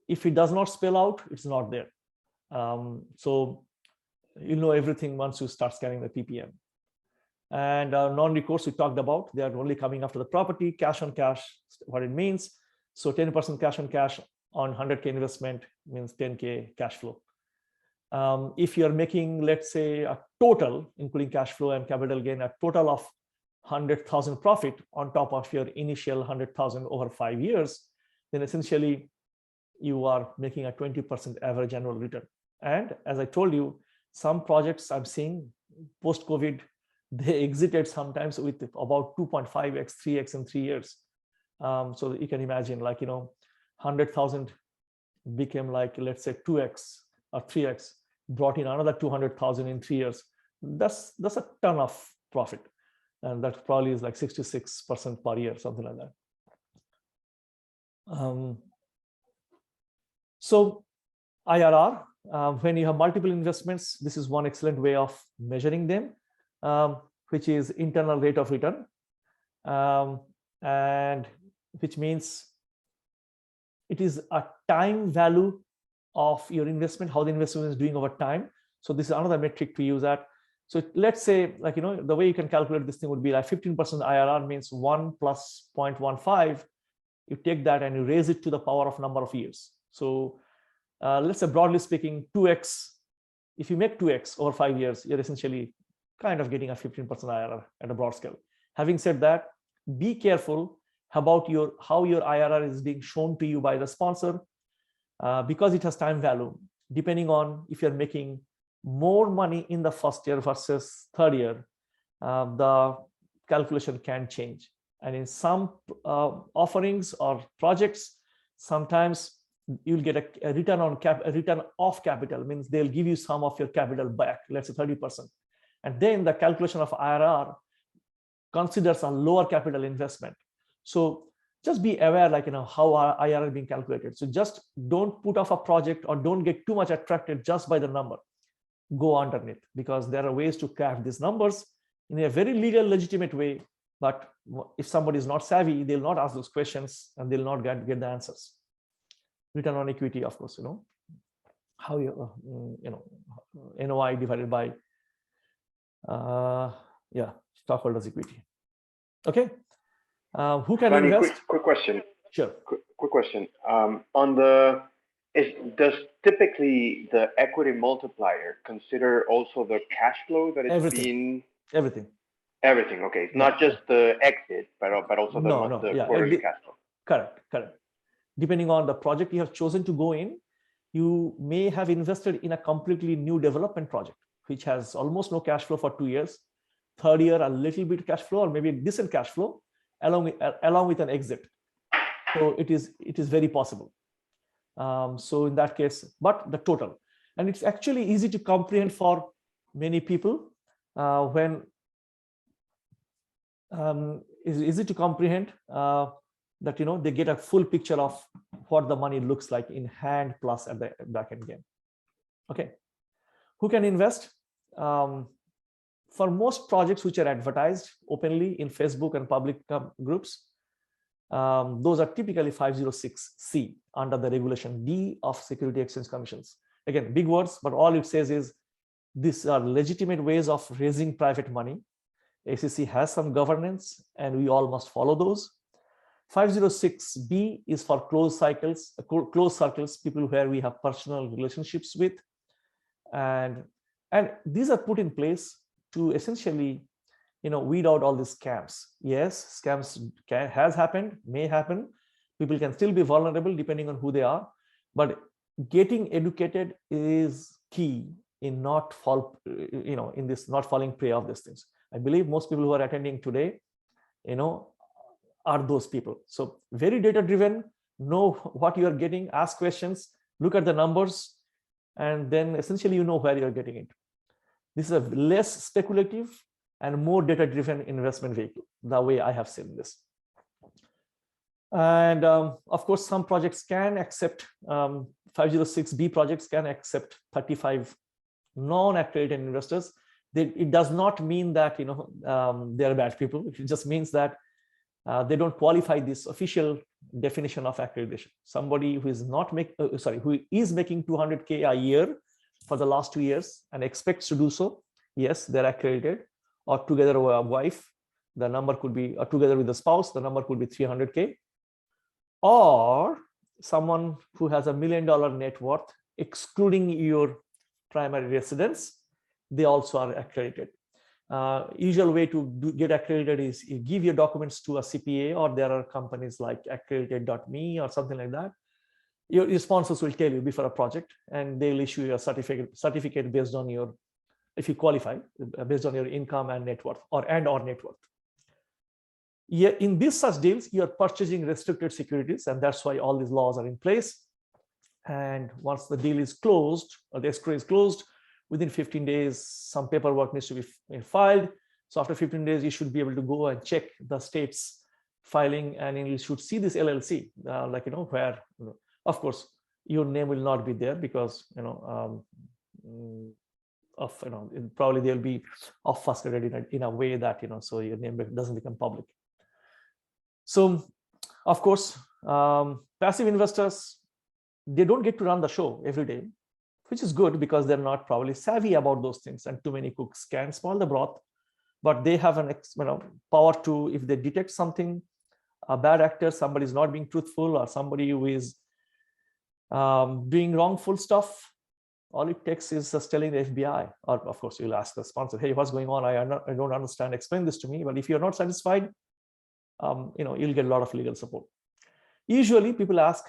If it does not spell out, it's not there. So you'll know everything once you start scanning the PPM. And non-recourse we talked about, they are only coming after the property, cash on cash, what it means. So 10% cash on cash on 100K investment means 10K cash flow. If you're making, let's say, a total, including cash flow and capital gain, a total of 100,000 profit on top of your initial 100,000 over 5 years, then essentially you are making a 20% average annual return. And as I told you, some projects I'm seeing post-COVID, they exited sometimes with about 2.5x, 3x in 3 years. So you can imagine, like, 100,000 became like, let's say 2x or 3x, brought in another 200,000 in 3 years. That's a ton of profit. And that probably is like 66% per year, something like that. So IRR, when you have multiple investments, this is one excellent way of measuring them, which is internal rate of return, and which means it is a time value of your investment, how the investment is doing over time. So this is another metric to use at. So let's say, like, the way you can calculate this thing would be like 15% IRR means 1 plus 0.15. You take that and you raise it to the power of number of years. So let's say, broadly speaking, 2x. If you make 2x over 5 years, you're essentially kind of getting a 15% IRR at a broad scale. Having said that, be careful about how your IRR is being shown to you by the sponsor, because it has time value. Depending on if you're making more money in the first year versus third year, the calculation can change. And in some offerings or projects, sometimes you'll get a return on a return of capital, means they'll give you some of your capital back, let's say 30%. And then the calculation of IRR considers a lower capital investment. So just be aware, like, how IRR is being calculated. So just don't put off a project or don't get too much attracted just by the number. Go underneath, because there are ways to craft these numbers in a very legal, legitimate way. But if somebody is not savvy, they'll not ask those questions and they'll not get the answers. Return on equity, of course, how NOI divided by stockholders' equity. Okay. Who can invest? Quick question. Sure. Quick question. Does typically the equity multiplier consider also the cash flow that it's Everything. Everything. Okay. It's not just the exit, but also the quarterly cash flow. Correct. Depending on the project you have chosen to go in, you may have invested in a completely new development project, which has almost no cash flow for 2 years. Third year, a little bit cash flow, or maybe decent cash flow, along with an exit. So it is very possible. So in that case, but the total, and it's actually easy to comprehend for many people when it's easy to comprehend that they get a full picture of what the money looks like in hand plus at the back end game. Okay, who can invest? For most projects which are advertised openly in Facebook and public groups, those are typically 506C under the regulation D of Security Exchange Commissions. Again, big words, but all it says is these are legitimate ways of raising private money. SEC has some governance and we all must follow those. 506B is for closed circles, people where we have personal relationships with, and these are put in place to essentially, weed out all these scams. Yes, scams has happened, may happen. People can still be vulnerable depending on who they are, but getting educated is key in not falling prey of these things. I believe most people who are attending today, are those people. So very data driven, know what you are getting, ask questions, look at the numbers, and then essentially where you're getting it. This is a less speculative and more data driven investment vehicle, the way I have seen this. And of course, some projects can accept 506B projects can accept 35 non-accredited investors. It does not mean that they are bad people. It just means that they don't qualify this official definition of accreditation. Somebody who is who is making 200K a year for the last 2 years and expects to do so, yes, they're accredited. Or together with a wife, the number could be, or together with the spouse, the number could be 300K. Or someone who has $1 million net worth, excluding your primary residence, they also are accredited. Usual way to get accredited is you give your documents to a CPA, or there are companies like accredited.me or something like that. Your sponsors will tell you before a project, and they'll issue you a certificate based on your, if you qualify, based on your income and net worth, or net worth. Yeah, in these such deals, you are purchasing restricted securities, and that's why all these laws are in place. And once the deal is closed, or the escrow is closed, within 15 days, some paperwork needs to be filed. So after 15 days, you should be able to go and check the state's filing, and you should see this LLC, where, of course, your name will not be there because, probably they'll be obfuscated in a way that, so your name doesn't become public. So, of course, passive investors, they don't get to run the show every day, which is good because they're not probably savvy about those things, and too many cooks can spoil the broth. But they have an power to, if they detect something, a bad actor, somebody is not being truthful, or somebody who is doing wrongful stuff, all it takes is just telling the FBI, or of course you'll ask the sponsor, hey, what's going on? I don't understand, explain this to me. But if you're not satisfied, you'll get a lot of legal support. Usually people ask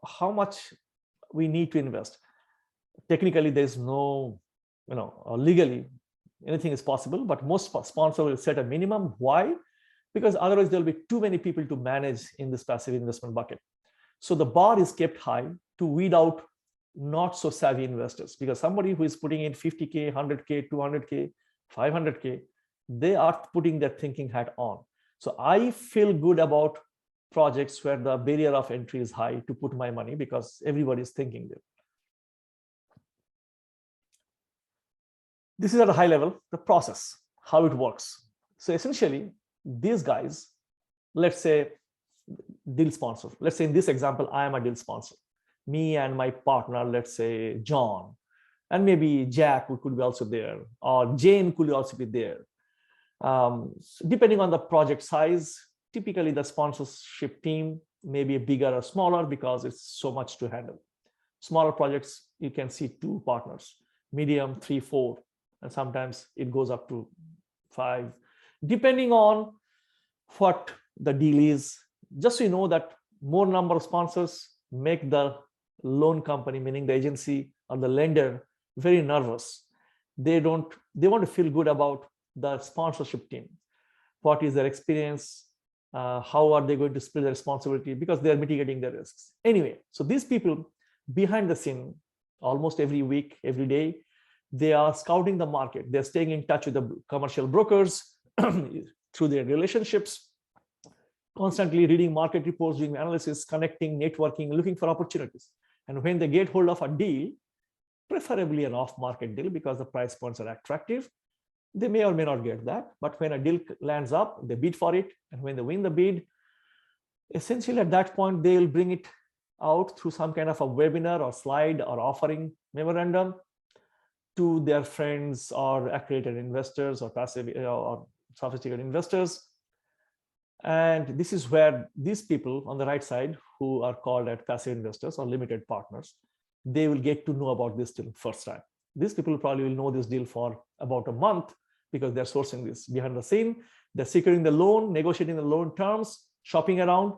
how much we need to invest. Technically, there's no, legally, anything is possible, but most sponsors will set a minimum. Why? Because otherwise there'll be too many people to manage in this passive investment bucket. So the bar is kept high to weed out not so savvy investors, because somebody who is putting in 50K, 100K, 200K, 500K, they are putting their thinking hat on. So I feel good about projects where the barrier of entry is high to put my money, because everybody is thinking there. This is at a high level, the process, how it works. So essentially, these guys, let's say deal sponsor. Let's say in this example, I am a deal sponsor. Me and my partner, let's say John, and maybe Jack could be also there, or Jane could also be there. Depending on the project size, typically the sponsorship team may be bigger or smaller because it's so much to handle. Smaller projects, you can see 2 partners, medium 3, 4, and sometimes it goes up to 5, depending on what the deal is. Just so you know that more number of sponsors make the loan company, meaning the agency or the lender, very nervous. They want to feel good about the sponsorship team. What is their experience? How are they going to split the responsibility? Because they are mitigating their risks. Anyway, so these people behind the scene, almost every week, every day, they are scouting the market. They're staying in touch with the commercial brokers through their relationships, constantly reading market reports, doing analysis, connecting, networking, looking for opportunities. And when they get hold of a deal, preferably an off-market deal because the price points are attractive, they may or may not get that. But when a deal lands up, they bid for it. And when they win the bid, essentially at that point, they'll bring it out through some kind of a webinar or slide or offering memorandum to their friends or accredited investors or passive or sophisticated investors. And this is where these people on the right side, who are called as passive investors or limited partners, they will get to know about this deal first time. These people probably will know this deal for about a month because they're sourcing this behind the scene. They're securing the loan, negotiating the loan terms, shopping around.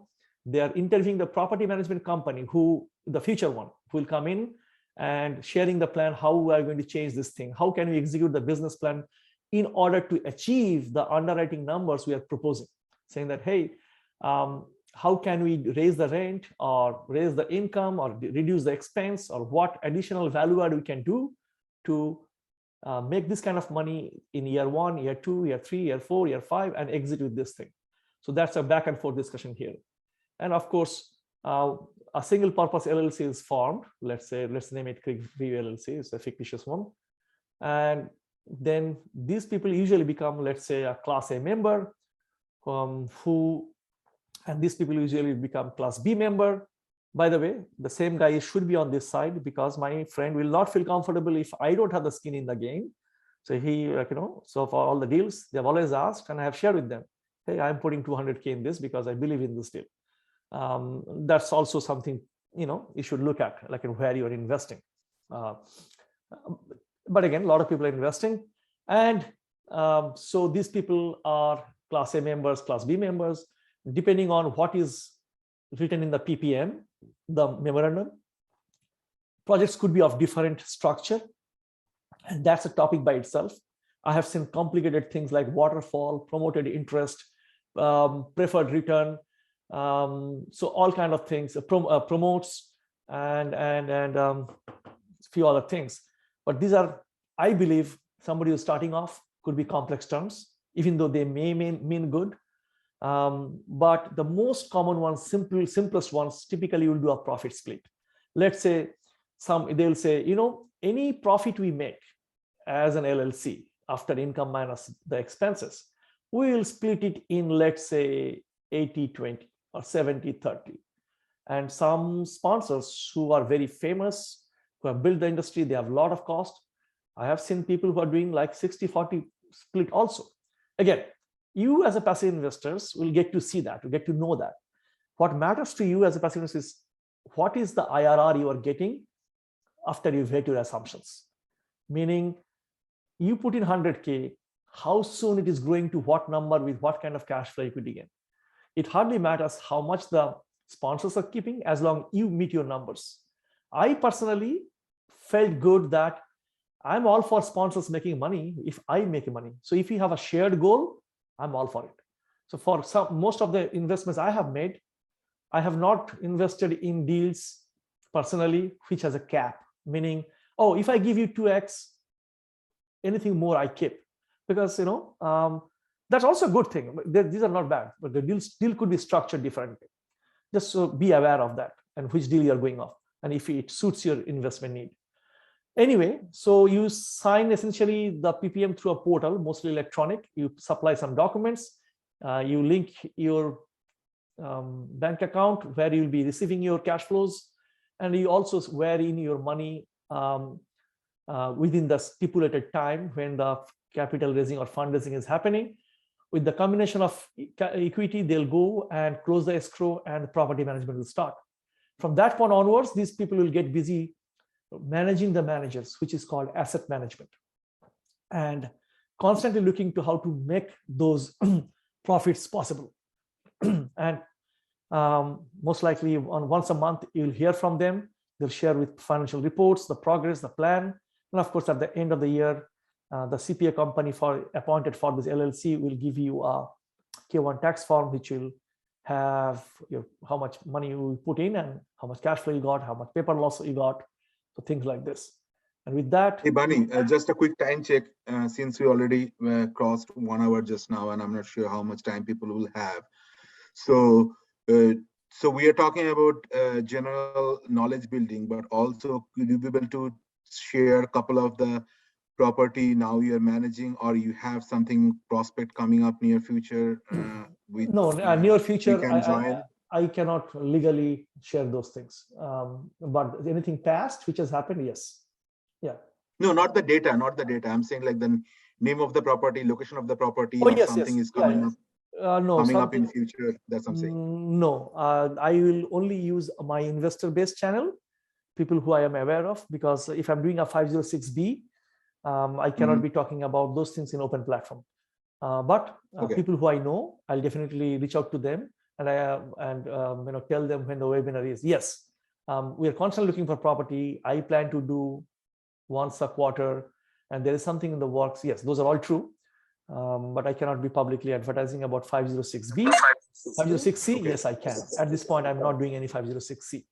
They are interviewing the property management company, who the future one, who will come in and sharing the plan, how we are going to change this thing, how can we execute the business plan in order to achieve the underwriting numbers we are proposing, saying that, hey, how can we raise the rent or raise the income or reduce the expense, or what additional value add we can do to make this kind of money in year 1, year 2, year 3, year 4, year 5, and exit with this thing. So that's a back and forth discussion here. And of course, a single purpose LLC is formed. Let's name it Creek View LLC. It's a fictitious one. And then these people usually become, let's say, a Class A member, and these people usually become Class B member. By the way, the same guy should be on this side, because my friend will not feel comfortable if I don't have the skin in the game. So he, so for all the deals, they've always asked, and I have shared with them, hey, I'm putting 200K in this because I believe in this deal. That's also something, you should look at, like where you're investing. But again, a lot of people are investing. And so these people are Class A members, Class B members, depending on what is written in the PPM, the memorandum. Projects could be of different structure, and that's a topic by itself. I have seen complicated things like waterfall, promoted interest, preferred return, so all kind of things, promotes, and a few other things. But these are, I believe, somebody who's starting off, could be complex terms, even though they may mean good. But the most common ones, simplest ones, typically will do a profit split. Let's say they'll say, any profit we make as an LLC after income minus the expenses, we will split it in, let's say, 80-20 or 70-30. And some sponsors who are very famous, who have built the industry, they have a lot of cost. I have seen people who are doing like 60-40 split also. Again, you as a passive investors will get to see that, you get to know that. What matters to you as a passive investor is what is the IRR you are getting after you've hit your assumptions. Meaning, you put in 100K, how soon it is growing to what number with what kind of cash flow equity gain. It hardly matters how much the sponsors are keeping, as long as you meet your numbers. I personally felt good that I'm all for sponsors making money if I make money. So if you have a shared goal, I'm all for it. So for most of the investments I have made, I have not invested in deals personally which has a cap, meaning, oh, if I give you 2x, anything more I keep, because that's also a good thing. These are not bad, but the deal could be structured differently. Just so be aware of that and which deal you're going off, and if it suits your investment need. Anyway, so you sign essentially the PPM through a portal, mostly electronic. You supply some documents, you link your bank account where you'll be receiving your cash flows, and you also wear in your money within the stipulated time when the capital raising or fundraising is happening. With the combination of equity, they'll go and close the escrow and the property management will start. From that point onwards, these people will get busy managing the managers, which is called asset management, and constantly looking to how to make those profits possible. And most likely once a month, you'll hear from them. They'll share with financial reports, the progress, the plan. And of course, at the end of the year, the CPA company appointed for this LLC will give you a K1 tax form, which will have how much money you put in and how much cash flow you got, how much paper loss you got, so things like this. And with that, hey Bunny, just a quick time check, since we already crossed 1 hour just now, and I'm not sure how much time people will have. So we are talking about general knowledge building, but also could you be able to share a couple of the property now you're managing, or you have something prospect coming up near future? Near future, I cannot legally share those things. But anything past which has happened, yes. Yeah. No, not the data, not the data. I'm saying like the name of the property, location of the property, or something is coming up. No, coming up in future? That's what I'm saying. No, I will only use my investor-based channel, people who I am aware of, because if I'm doing a 506B, I cannot be talking about those things in open platform. But people who I know, I'll definitely reach out to them and tell them when the webinar is. Yes, we are constantly looking for property. I plan to do once a quarter, and there is something in the works. Yes, those are all true. But I cannot be publicly advertising about 506B. 506C, yes, I can. At this point, I'm not doing any 506C.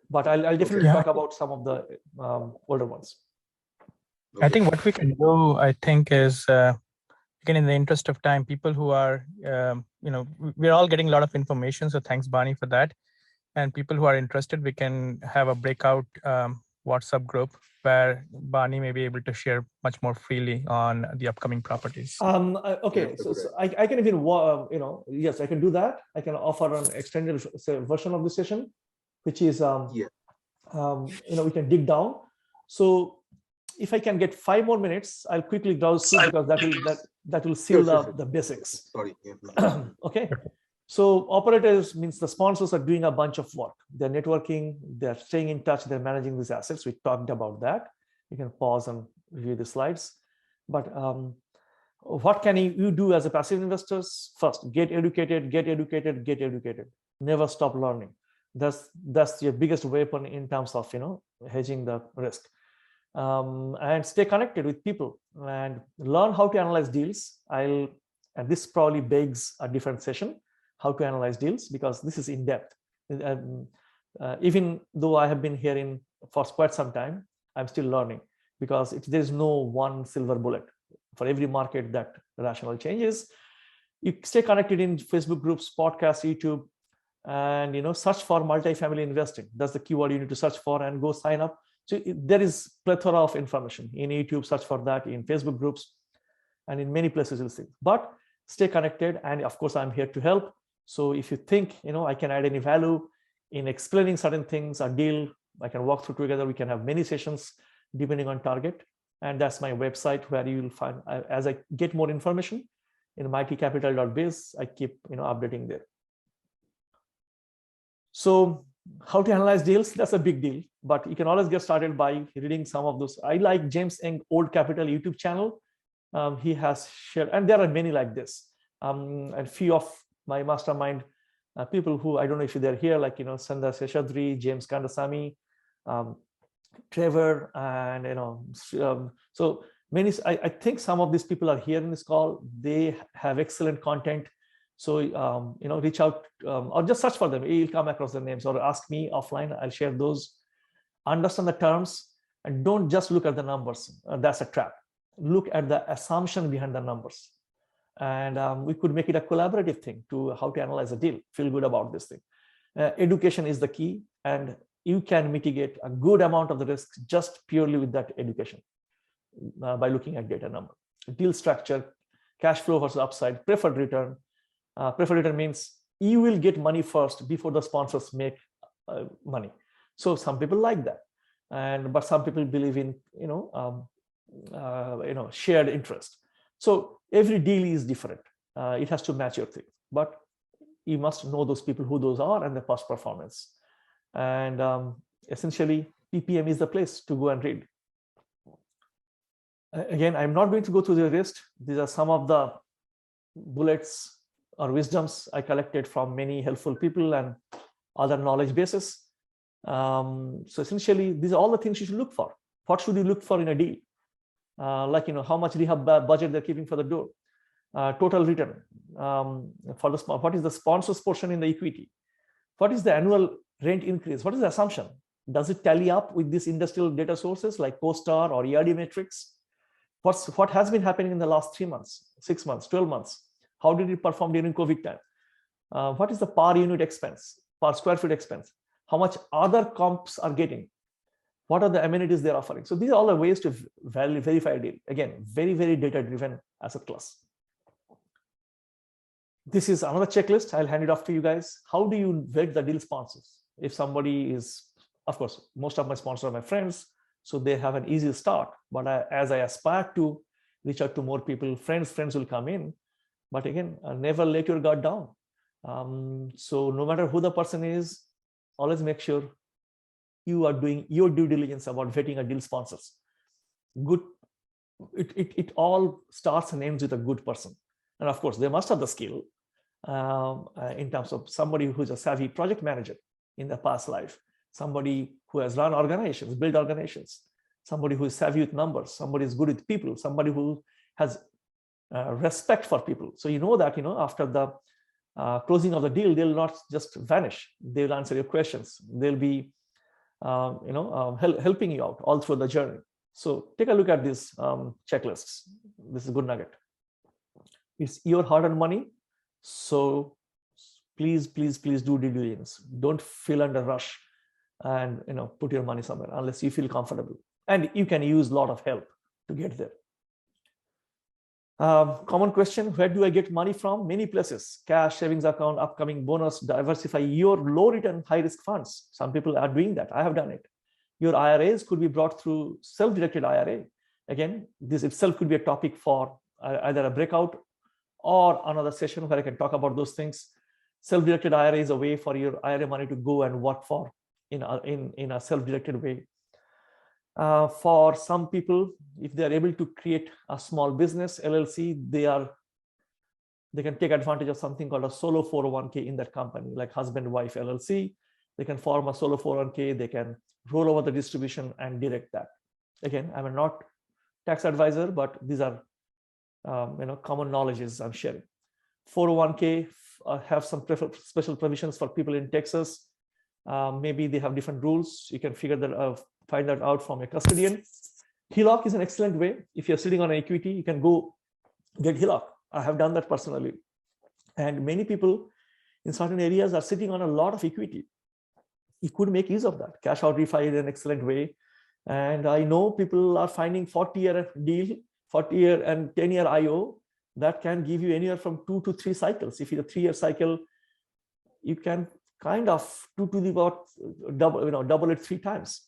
But I'll definitely talk about some of the older ones. I think what we can do, I think, is again, in the interest of time, people who are, we're all getting a lot of information. So thanks, Barney, for that. And people who are interested, we can have a breakout WhatsApp group where Barney may be able to share much more freely on the upcoming properties. Okay, so I can even, yes, I can do that. I can offer an extended version of the session, which is, we can dig down. So if I can get 5 more minutes, I'll quickly browse through because that will seal the basics. Sorry. Okay. So operators means the sponsors are doing a bunch of work. They're networking, they're staying in touch, they're managing these assets. We talked about that. You can pause and review the slides. But what can you do as a passive investors? First, get educated, get educated, get educated. Never stop learning. That's your biggest weapon in terms of hedging the risk. And stay connected with people and learn how to analyze deals. And this probably begs a different session, how to analyze deals, because this is in depth. Even though I have been here for quite some time, I'm still learning because there's no one silver bullet. For every market that rational changes, you stay connected in Facebook groups, podcasts, YouTube, and search for multifamily investing. That's the keyword you need to search for and go sign up. So there is plethora of information in YouTube. Search for that in Facebook groups, and in many places you'll see. But stay connected, and of course I'm here to help. So if you think I can add any value in explaining certain things, a deal, I can walk through together. We can have many sessions depending on target, and that's my website where you will find as I get more information in mightycapital.biz. I keep updating there. So how to analyze deals, that's a big deal, but you can always get started by reading some of those. I like James Eng Old Capital YouTube channel. He has shared, and there are many like this. A few of my mastermind people who, I don't know if they're here, like Sandhya Seshadri, James Kandasamy, Trevor, and so many. I think some of these people are here in this call. They have excellent content. So, reach out or just search for them. You'll come across their names, or ask me offline. I'll share those. Understand the terms and don't just look at the numbers. That's a trap. Look at the assumption behind the numbers. And we could make it a collaborative thing to how to analyze a deal. Feel good about this thing. Education is the key, and you can mitigate a good amount of the risk just purely with that education by looking at data number. Deal structure, cash flow versus upside, preferred return. Preferred return means you will get money first before the sponsors make money. So some people like that, but some people believe in shared interest. So every deal is different. It has to match your thing, but you must know those people, who those are, and the past performance. And essentially, PPM is the place to go and read. Again, I'm not going to go through the list. These are some of the bullets or wisdoms I collected from many helpful people and other knowledge bases. So essentially, these are all the things you should look for. What should you look for in a deal? How much rehab budget they're keeping for the door, total return, what is the sponsor's portion in the equity, what is the annual rent increase, what is the assumption, does it tally up with these industrial data sources like CoStar or ERD metrics, what has been happening in the last 3 months, 6 months, 12 months, how did it perform during COVID time, what is the per unit expense, per square feet expense, how much other comps are getting, what are the amenities they're offering. So these are all the ways to verify a deal. Again, very, very data-driven asset class. This is another checklist. I'll hand it off to you guys. How do you vet the deal sponsors? If somebody is, of course, most of my sponsors are my friends, so they have an easy start. But as I aspire to reach out to more people, friends will come in. But again, never let your guard down. So no matter who the person is, always make sure you are doing your due diligence about vetting a deal sponsors. Good, it all starts and ends with a good person. And of course, they must have the skill in terms of somebody who's a savvy project manager in the past life, somebody who has run organizations, built organizations, somebody who is savvy with numbers, somebody who is good with people, somebody who has respect for people. So you know that, after the closing of the deal, they'll not just vanish. They'll answer your questions. They'll be, helping you out all through the journey. So take a look at these checklists. This is a good nugget. It's your hard-earned money. So please do due diligence. Don't feel under rush and put your money somewhere unless you feel comfortable. And you can use a lot of help to get there. Common question, where do I get money from? Many places: cash, savings account, upcoming bonus. Diversify your low return, high risk funds. Some people are doing that. I have done it. Your IRAs could be brought through self-directed IRA. Again, this itself could be a topic for either a breakout or another session where I can talk about those things. Self-directed IRA is a way for your IRA money to go and work for in a self-directed way. For some people, if they are able to create a small business LLC, they can take advantage of something called a solo 401k in that company, like husband-wife LLC. They can form a solo 401k. They can roll over the distribution and direct that. Again, I'm not tax advisor, but these are common knowledges I'm sharing. 401k have some special provisions for people in Texas. Maybe they have different rules. You can find that out from a custodian. HELOC is an excellent way. If you're sitting on an equity, you can go get HELOC. I have done that personally. And many people in certain areas are sitting on a lot of equity. You could make use of that. Cash out refi is an excellent way. And I know people are finding 40-year deal, 40-year and 10-year IO that can give you anywhere from 2 to 3 cycles. If it's a 3-year cycle, you can kind of double it 3 times.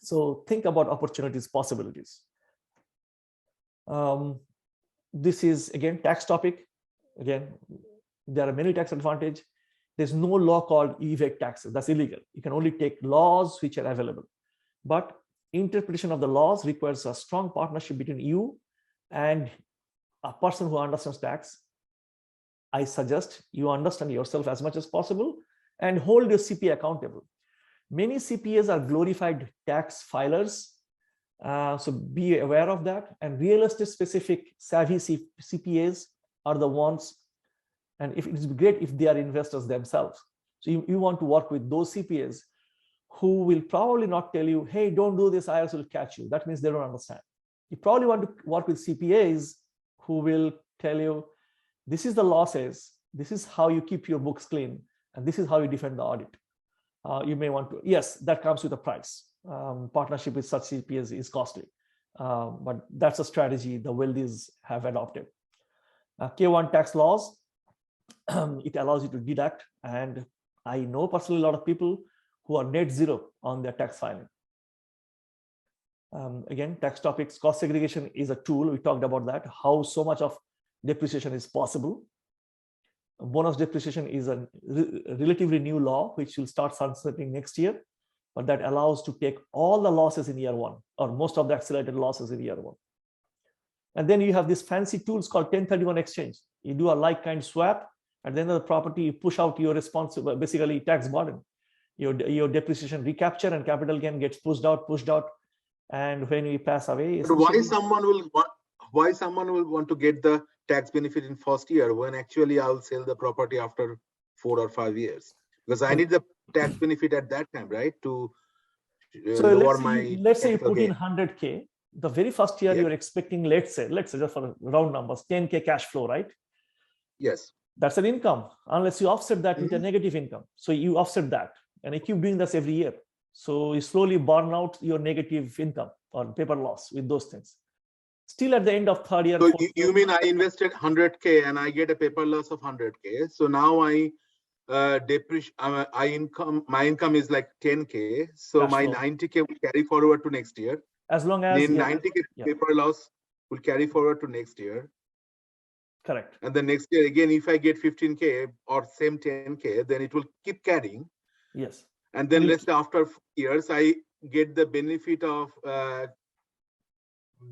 So think about opportunities, possibilities. This is again tax topic. Again, there are many tax advantages. There's no law called evade taxes. That's illegal. You can only take laws which are available. But interpretation of the laws requires a strong partnership between you and a person who understands tax. I suggest you understand yourself as much as possible and hold your CPA accountable. Many CPAs are glorified tax filers. So be aware of that. And real estate specific savvy CPAs are the ones, and if it's great if they are investors themselves. So you want to work with those CPAs who will probably not tell you, hey, don't do this, IRS will catch you. That means they don't understand. You probably want to work with CPAs who will tell you, this is the law says, this is how you keep your books clean, and this is how you defend the audit. You may want to, yes, that comes with a price. Partnership with such CPAs is costly, but that's a strategy the wealthies have adopted. K1 tax laws, it allows you to deduct, and I know personally a lot of people who are net zero on their tax filing. Again, tax topics, cost segregation is a tool. We talked about that, how so much of depreciation is possible. Bonus depreciation is a relatively new law, which will start sunsetting next year, but that allows to take all the losses in year 1, or most of the accelerated losses in year 1. And then you have these fancy tools called 1031 exchange. You do a like-kind swap, at the end of the property, you push out your responsible, basically tax burden. Your depreciation recapture and capital gain gets pushed out, and when we pass away. But why someone will want to get the tax benefit in first year when actually I'll sell the property after 4 or 5 years? Because I need the tax benefit at that time, right? To lower let's say you put in 100K. The very first year you're expecting, let's say just for round numbers, 10K cash flow, right? Yes. That's an income, unless you offset that with a negative income. So you offset that, and you keep doing this every year. So you slowly burn out your negative income or paper loss with those things. Still at the end of 3rd year. So you mean I invested 100K and I get a paper loss of 100K. So now my income is like 10K. So my 90K will carry forward to next year. As long as 90K paper loss will carry forward to next year. Correct. And the next year again, if I get 15K or same 10K, then it will keep carrying. Yes. And then let's say after years, I get the benefit of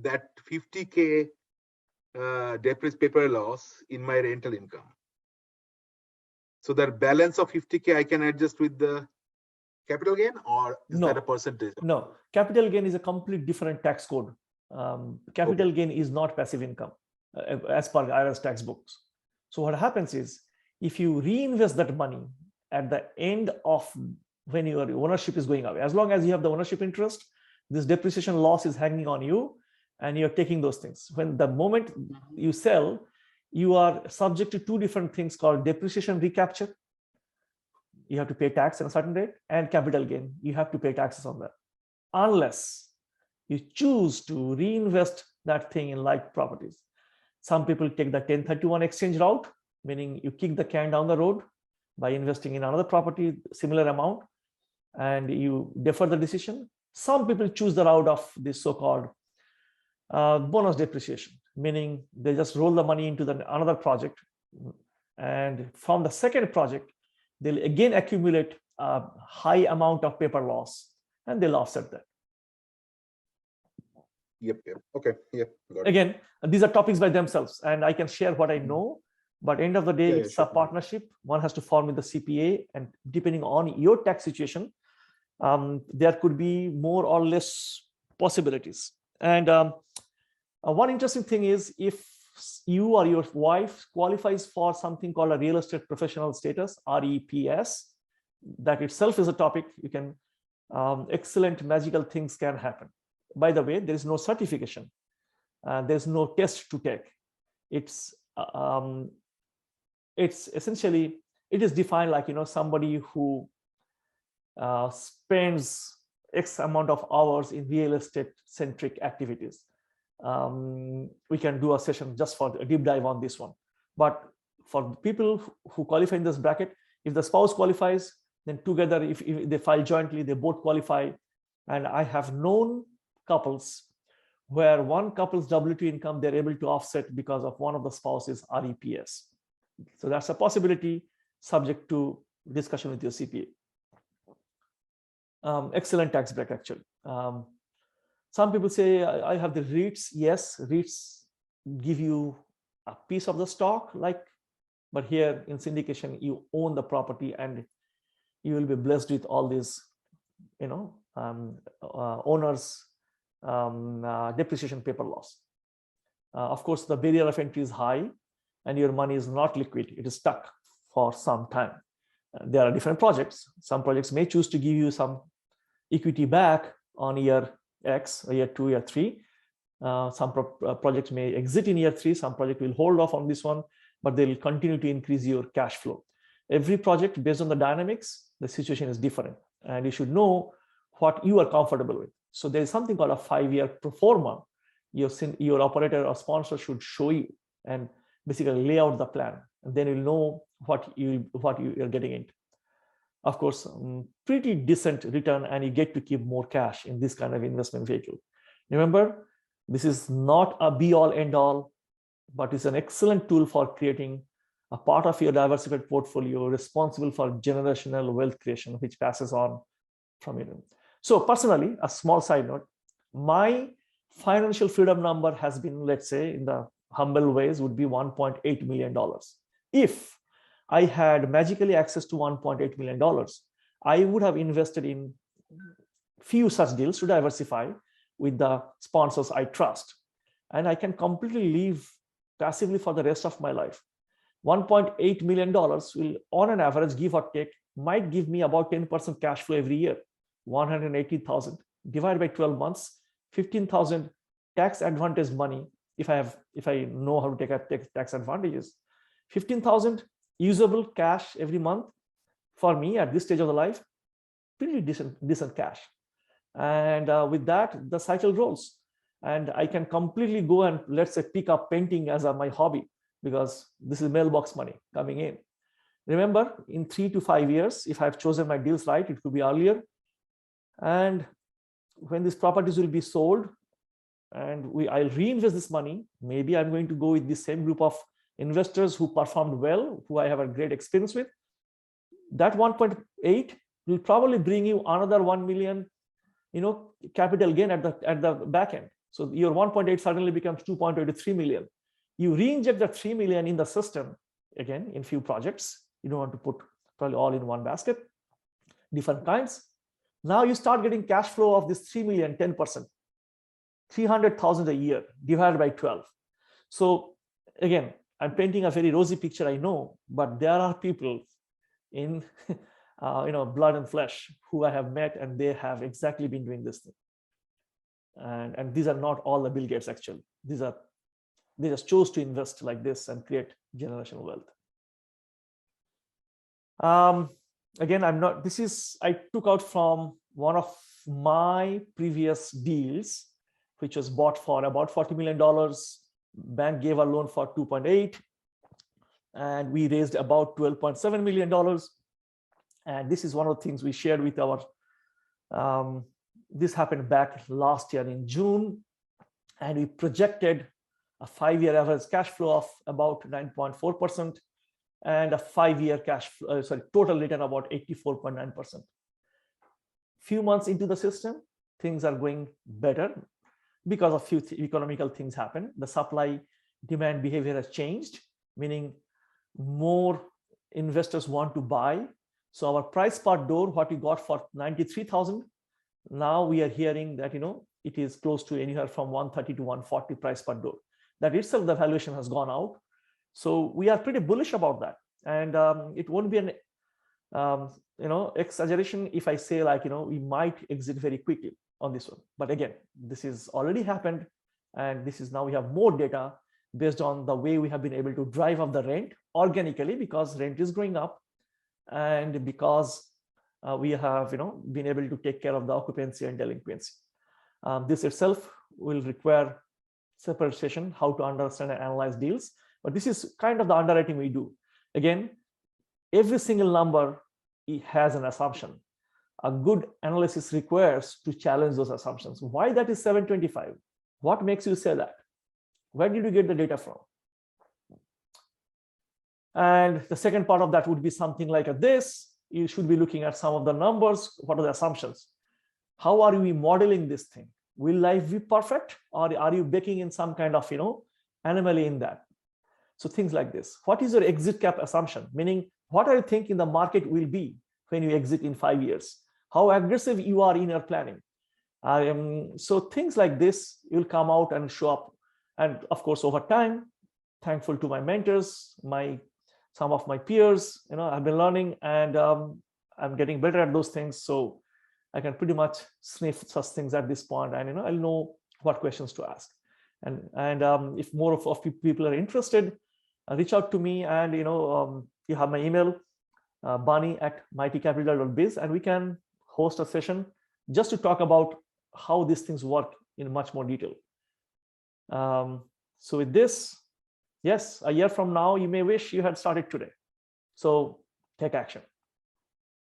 that 50K depressed paper loss in my rental income. So the balance of 50K I can adjust with the capital gain, or is that a percentage? No, capital gain is a complete different tax code. Capital gain is not passive income as per IRS tax books. So what happens is, if you reinvest that money at the end of when your ownership is going away, as long as you have the ownership interest, this depreciation loss is hanging on you and you're taking those things. When the moment you sell, you are subject to two different things called depreciation recapture. You have to pay tax at a certain rate, and capital gain. You have to pay taxes on that. Unless you choose to reinvest that thing in like properties. Some people take the 1031 exchange route, meaning you kick the can down the road by investing in another property, similar amount, and you defer the decision. Some people choose the route of this so-called bonus depreciation, meaning they just roll the money into another project, and from the second project, they'll again accumulate a high amount of paper loss, and they'll offset that. Yep. Okay. Yep. Again, these are topics by themselves, and I can share what I know, but end of the day, it's a partnership. One has to form with the CPA, and depending on your tax situation, there could be more or less possibilities. And one interesting thing is, if you or your wife qualifies for something called a real estate professional status, REPS, that itself is a topic. You can excellent magical things can happen. By the way, there is no certification. There's no test to take. It's essentially, it is defined like, somebody who spends X amount of hours in real estate centric activities. We can do a session just for a deep dive on this one. But for people who qualify in this bracket, if the spouse qualifies, then together, if they file jointly, they both qualify. And I have known couples where one couple's W2 income they're able to offset because of one of the spouses REPS. So that's a possibility, subject to discussion with your CPA. Excellent tax break, actually. Some people say, I have the REITs. Yes, REITs give you a piece of the stock, but here in syndication, you own the property and you will be blessed with all these, owners' depreciation paper loss. Of course, the barrier of entry is high and your money is not liquid. It is stuck for some time. There are different projects. Some projects may choose to give you some equity back on year X, year 2, year 3. Some projects may exit in year 3. Some project will hold off on this one, but they will continue to increase your cash flow. Every project, based on the dynamics, the situation is different, and you should know what you are comfortable with. So there is something called a 5-year pro forma. Your operator or sponsor should show you and basically lay out the plan, and then you'll know what you are getting into. Of course, pretty decent return, and you get to keep more cash in this kind of investment vehicle. Remember, this is not a be-all, end-all, but it's an excellent tool for creating a part of your diversified portfolio responsible for generational wealth creation, which passes on from you. So personally, a small side note, my financial freedom number has been, let's say, in the humble ways, would be $1.8 million. If I had magically access to $1.8 million, I would have invested in few such deals to diversify with the sponsors I trust. And I can completely live passively for the rest of my life. $1.8 million will, on an average, give or take, might give me about 10% cash flow every year. 180,000 divided by 12 months, 15,000 tax advantage money. If I know how to take tax advantages, 15,000 usable cash every month for me at this stage of the life, pretty decent cash. And with that, the cycle rolls, and I can completely go and, let's say, pick up painting as my hobby, because this is mailbox money coming in. Remember, in 3 to 5 years, if I've chosen my deals right, it could be earlier. And when these properties will be sold and I'll reinvest this money, maybe I'm going to go with the same group of investors who performed well, who I have a great experience with, that 1.8 will probably bring you another 1 million, capital gain at the back end. So your 1.8 suddenly becomes 2.8 to 3 million. You re-inject the 3 million in the system again in few projects. You don't want to put probably all in one basket, different kinds. Now you start getting cash flow of this 3 million, 10%, 300,000 a year divided by 12. So again, I'm painting a very rosy picture, I know, but there are people in blood and flesh who I have met, and they have exactly been doing this thing. And these are not all the Bill Gates actually. They just chose to invest like this and create generational wealth. Again, I took out from one of my previous deals, which was bought for about $40 million. Bank gave a loan for 2.8, and we raised about $12.7 million. And this is one of the things we shared with our, this happened back last year in June, and we projected a 5-year average cash flow of about 9.4% and a 5-year total return about 84.9%. Few months into the system, things are going better because of few economical things happen. The supply demand behavior has changed, meaning more investors want to buy. So our price per door, what we got for 93,000, now we are hearing that it is close to anywhere from 130 to 140 price per door. That itself, the valuation has gone out. So we are pretty bullish about that, and it won't be an exaggeration if I say we might exit very quickly on this one. But again, this is already happened, and this is now we have more data based on the way we have been able to drive up the rent organically, because rent is going up, and because we have been able to take care of the occupancy and delinquency. This itself will require separate session, how to understand and analyze deals, but this is kind of the underwriting we do. Again, every single number has an assumption. A good analysis requires to challenge those assumptions. Why that is 725? What makes you say that? Where did you get the data from? And the second part of that would be something like this. You should be looking at some of the numbers. What are the assumptions? How are we modeling this thing? Will life be perfect, or are you baking in some kind of anomaly in that? So things like this. What is your exit cap assumption? Meaning, what are you thinking the market will be when you exit in 5 years? How aggressive you are in your planning? So things like this will come out and show up. And of course, over time, thankful to my mentors, some of my peers, I've been learning, and I'm getting better at those things. So I can pretty much sniff such things at this point, and I'll know what questions to ask. And if more of people are interested, reach out to me, and you have my email, bani@mightycapital.biz, and we can host a session just to talk about how these things work in much more detail. So with this, yes, a year from now, you may wish you had started today. So take action.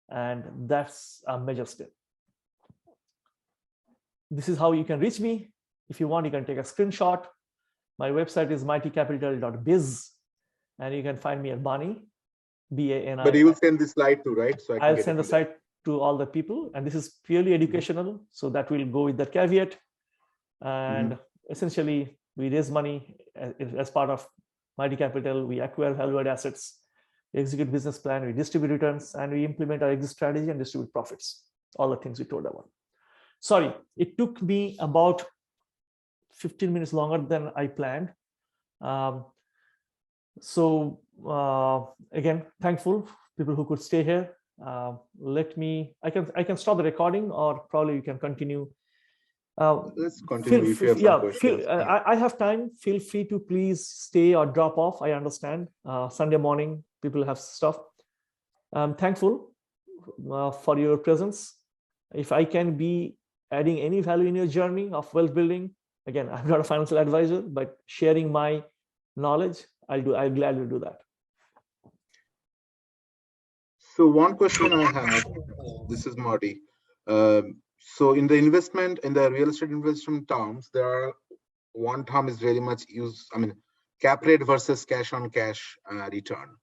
And that's a major step. This is how you can reach me. If you want, you can take a screenshot. My website is mightycapital.biz, and you can find me at Bani, B-A-N-I. But you will send this slide too, right? So I'll send the slide to all the people, and this is purely educational. So that will go with the caveat. And essentially, we raise money as part of Mighty Capital. We acquire value-added assets, we execute business plan, we distribute returns, and we implement our exit strategy and distribute profits. All the things we told about. Sorry, it took me about 15 minutes longer than I planned. Again, thankful people who could stay here. I can stop the recording, or probably you can continue. Let's continue. If you have some questions. I have time. Feel free to please stay or drop off. I understand. Sunday morning, people have stuff. I'm thankful for your presence. If I can be adding any value in your journey of wealth building, again, I'm not a financial advisor, but sharing my knowledge, I'll gladly do that. So one question I have, this is Marty. So in the real estate investment terms, one term is very much used. I mean, cap rate versus cash on cash return.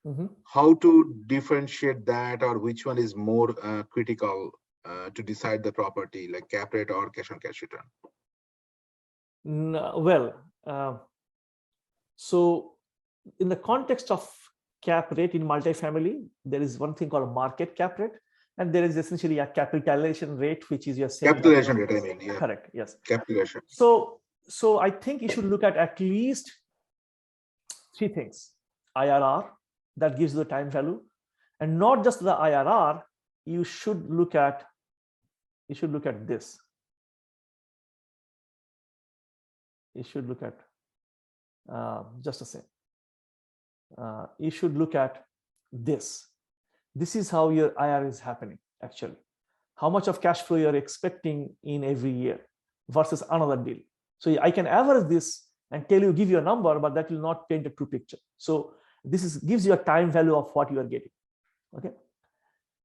Mhm. How to differentiate that, or which one is more critical to decide the property, like cap rate or cash on cash return? Well, so in the context of cap rate in multifamily, there is one thing called market cap rate, and there is essentially a capitalization rate, which is your Capitalization rate, I mean, yeah. Correct, yes. Capitalization. So I think you should look at least 3 things. IRR, that gives you the time value, and not just the IRR. You should look at this. You should look at just a second. You should look at this. This is how your IRR is happening actually. How much of cash flow you're expecting in every year versus another deal. So I can average this and give you a number, but that will not paint a true picture. So this gives you a time value of what you are getting. Okay.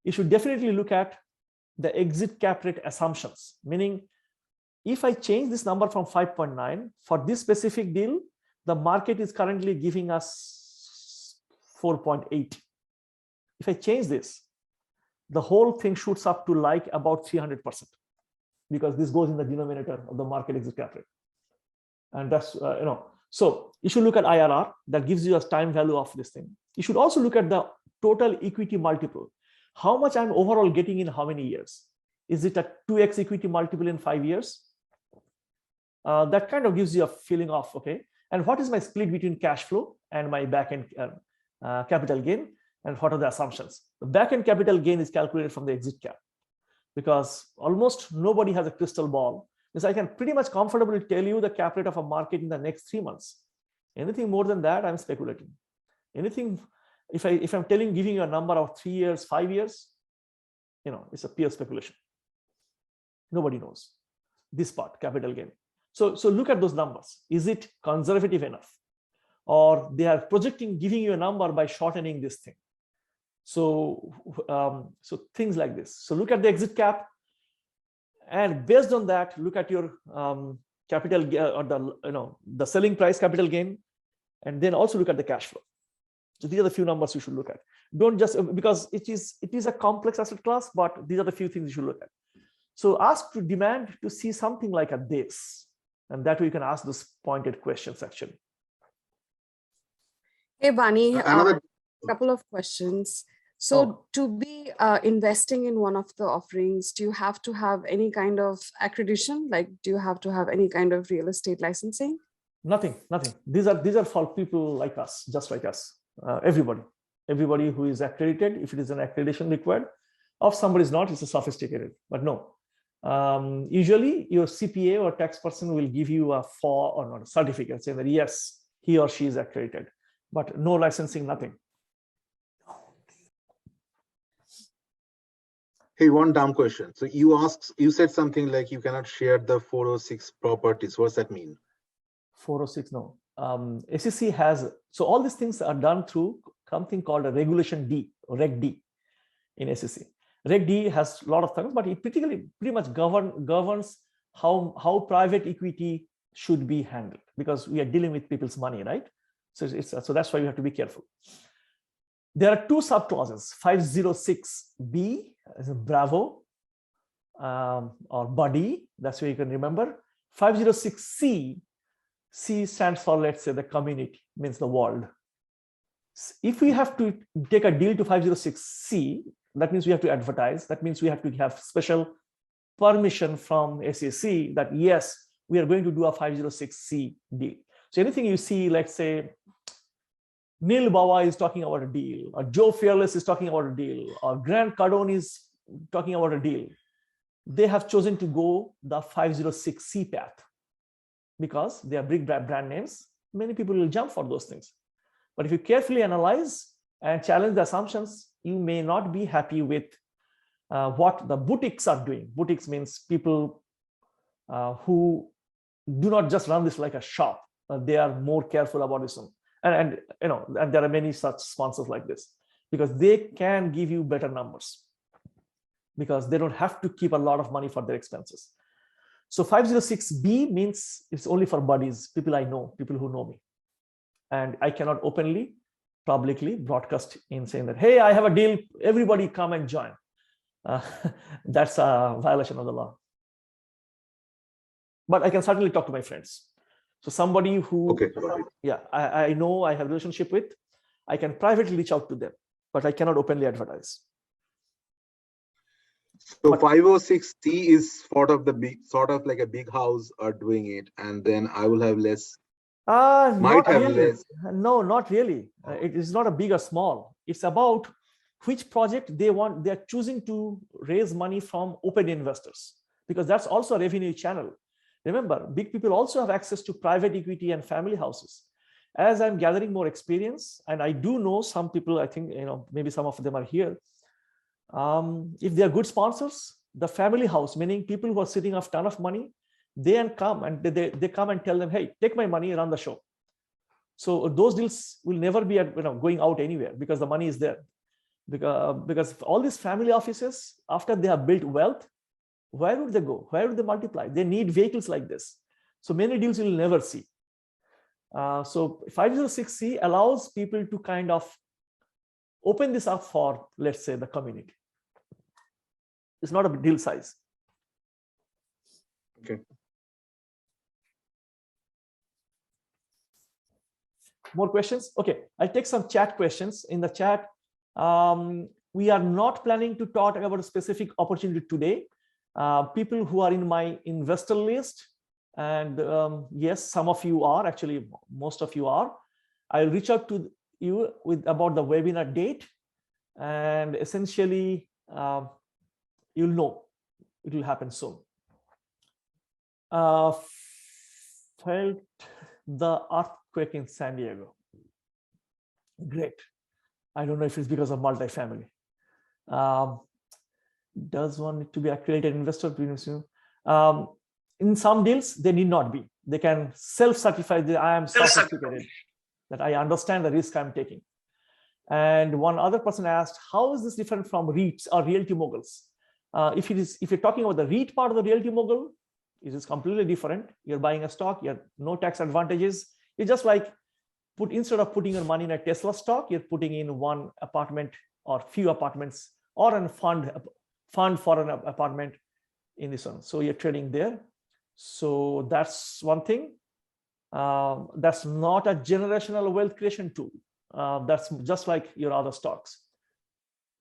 You should definitely look at the exit cap rate assumptions, meaning if I change this number from 5.9 for this specific deal, the market is currently giving us 4.8. If I change this, the whole thing shoots up to like about 300%, because this goes in the denominator of the market exit cap rate. And that's, so you should look at IRR, that gives you a time value of this thing. You should also look at the total equity multiple. How much I'm overall getting in how many years? Is it a 2x equity multiple in 5 years? That kind of gives you a feeling of, okay, and what is my split between cash flow and my back-end capital gain, and what are the assumptions? The back-end capital gain is calculated from the exit cap, because almost nobody has a crystal ball. Because I can pretty much comfortably tell you the cap rate of a market in the next 3 months. Anything more than that, I'm speculating. Anything, if I'm giving you a number of 3 years, 5 years, it's a pure speculation. Nobody knows this part, capital gain. So look at those numbers. Is it conservative enough, or they are projecting giving you a number by shortening this thing? So things like this. So look at the exit cap, and based on that, look at your capital or the selling price capital gain, and then also look at the cash flow. So these are the few numbers you should look at. Don't just, because it is a complex asset class, but these are the few things you should look at. So ask to demand to see something like this, and that way you can ask those pointed questions actually. Hey Bani, Another couple of questions. So to be investing in one of the offerings, do you have to have any kind of accreditation? Like, do you have to have any kind of real estate licensing? Nothing. These are for people like us, just like us. Everybody who is accredited, if it is an accreditation required. If somebody is not, it's a sophisticated, but no. Usually your CPA or tax person will give you a certificate saying that yes, he or she is accredited, but no licensing, nothing. Hey, one dumb question. So you said something like you cannot share the 406 properties. What's that mean? 406, no. SEC has, so all these things are done through something called a Regulation D, or Reg D in SEC. Reg D has a lot of things, but it pretty much governs how private equity should be handled, because we are dealing with people's money, right? So that's why you have to be careful. There are 2 subclauses, 506B as a Bravo or Buddy, that's where you can remember. 506C, C stands for, let's say, the community, means the world. If we have to take a deal to 506C, that means we have to advertise. That means we have to have special permission from SEC that yes, we are going to do a 506C deal. So anything you see, let's say, Neil Bawa is talking about a deal, or Joe Fearless is talking about a deal, or Grant Cardone is talking about a deal, they have chosen to go the 506C path because they are big brand names. Many people will jump for those things. But if you carefully analyze and challenge the assumptions, you may not be happy with what the boutiques are doing. Boutiques means people who do not just run this like a shop. They are more careful about this one. And there are many such sponsors like this, because they can give you better numbers because they don't have to keep a lot of money for their expenses. So 506B means it's only for buddies, people I know, people who know me. and I cannot openly, publicly broadcast in saying that, hey, I have a deal, everybody come and join. That's a violation of the law. But I can certainly talk to my friends. So somebody who, yeah, I know I have a relationship with, I can privately reach out to them, but I cannot openly advertise. So 506C is sort of like a big house are doing it, and then I will have less. Might have really. less. No, not really. It is not a big or small. It's about which project they want. They're choosing to raise money from open investors, because that's also a revenue channel. Remember, big people also have access to private equity and family houses. As I'm gathering more experience, and I do know some people, I think, maybe some of them are here. If they are good sponsors, the family house, meaning people who are sitting off a ton of money, they come and come and tell them, hey, take my money, run the show. So those deals will never be going out anywhere, because the money is there. Because all these family offices, after they have built wealth, where would they go? Where would they multiply? They need vehicles like this. So many deals you'll never see. So 506C allows people to kind of open this up for, let's say, the community. It's not a deal size. Okay. More questions? Okay, I'll take some chat questions. In the chat, we are not planning to talk about a specific opportunity today. People who are in my investor list, and yes, some of you are, actually most of you are, I'll reach out to you about the webinar date, and essentially you'll know it will happen soon. Felt the earthquake in San Diego. Great. I don't know if it's because of multifamily. Does one need to be accredited investor? In some deals, they need not be. They can self-certify that I am sophisticated, that I understand the risk I'm taking. And one other person asked, how is this different from REITs or realty moguls? If you're talking about the REIT part of the realty mogul, it is completely different. You're buying a stock, you have no tax advantages. It's just like instead of putting your money in a Tesla stock, you're putting in one apartment or few apartments, or a fund for an apartment in this one. So you're trading there. So that's one thing. That's not a generational wealth creation tool. That's just like your other stocks.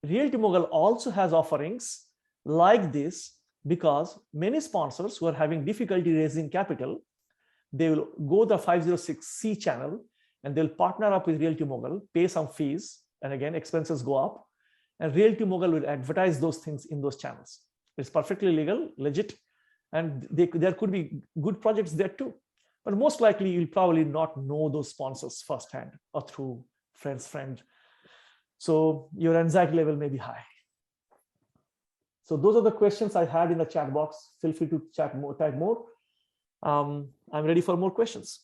Realty Mogul also has offerings like this, because many sponsors who are having difficulty raising capital, they will go the 506C channel and they'll partner up with Realty Mogul, pay some fees, and again, expenses go up, and Realty Mogul will advertise those things in those channels. It's perfectly legal, legit, and there could be good projects there too. But most likely, you'll probably not know those sponsors firsthand or through friends. So your anxiety level may be high. So those are the questions I had in the chat box. Feel free to chat more, type more. I'm ready for more questions.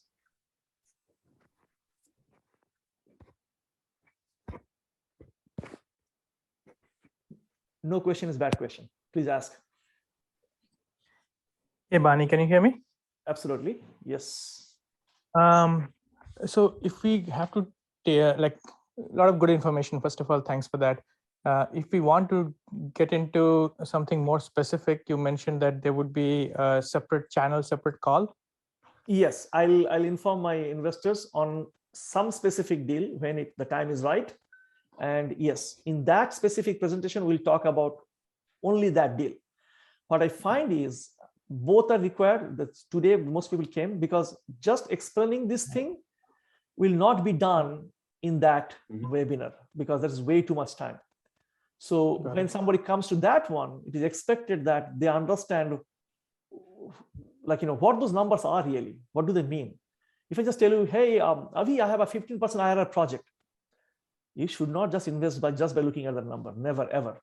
No question is bad question. Please ask. Hey, Bani, can you hear me? Absolutely. Yes. So if we have to like a lot of good information, first of all, thanks for that. If we want to get into something more specific, you mentioned that there would be a separate channel, separate call. Yes, I'll inform my investors on some specific deal when the time is right. And yes, in that specific presentation, we'll talk about only that deal. What I find is both are required. That today most people came because just explaining this thing will not be done in that webinar, because there's way too much time. So when somebody comes to that one, it is expected that they understand, like, what those numbers are really. What do they mean? If I just tell you, hey, Avi, I have a 15% IRR project, you should not just invest by looking at that number. Never, ever.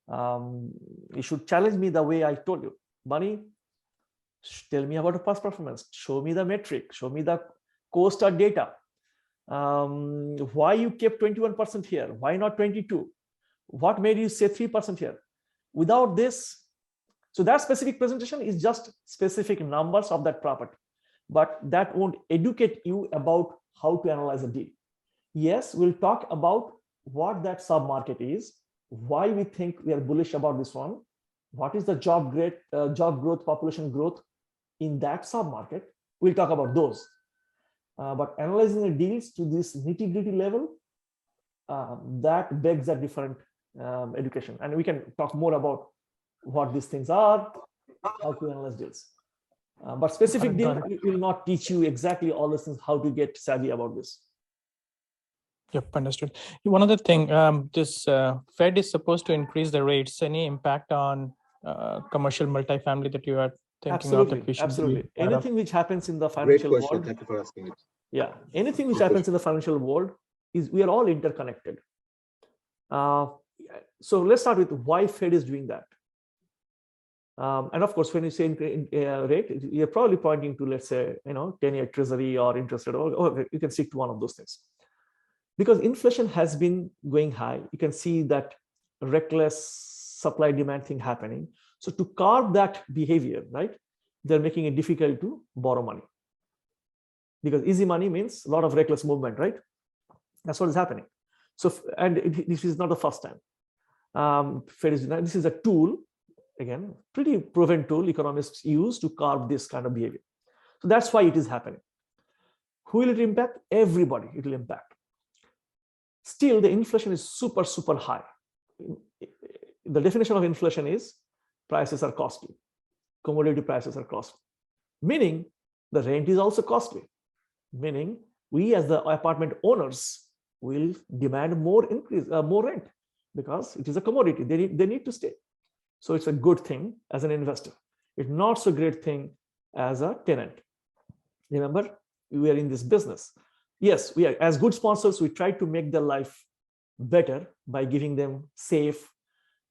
You should challenge me the way I told you. Bunny, tell me about the past performance. Show me the metric. Show me the co-star data. Why you kept 21% here? Why not 22? What made you say 3% here? Without this, so that specific presentation is just specific numbers of that property, but that won't educate you about how to analyze a deal. Yes, we'll talk about what that sub-market is, why we think we are bullish about this one, what is the job growth, population growth in that sub-market. We'll talk about those. But analyzing the deals to this nitty-gritty level, that begs a different education. And we can talk more about what these things are, how to analyze deals. But specific deal will not teach you exactly all the things, how to get savvy about this. Yep, understood. One other thing, this Fed is supposed to increase the rates. Any impact on commercial multifamily that you are thinking of that we should absolutely. be aware of? Anything which happens in the financial Great question. world. Thank you for asking it. Yeah, anything which happens in the financial world is, we are all interconnected. So let's start with why Fed is doing that. And of course, when you say rate, you're probably pointing to, let's say, 10-year treasury or interest rate, or you can stick to one of those things. Because inflation has been going high, you can see that reckless supply demand thing happening. So to curb that behavior, right, they're making it difficult to borrow money. Because easy money means a lot of reckless movement, right? That's what is happening. So, and this is not the first time. Fed is, this is a tool, again, pretty proven tool economists use to curb this kind of behavior. So that's why it is happening. Who will it impact? Everybody it will impact. Still, the inflation is super, super high. The definition of inflation is prices are costly. Commodity prices are costly. Meaning the rent is also costly. Meaning we as the apartment owners will demand more rent because it is a commodity. They need to stay. So it's a good thing as an investor. It's not so great thing as a tenant. Remember, we are in this business. Yes, we are, as good sponsors, we try to make their life better by giving them safe,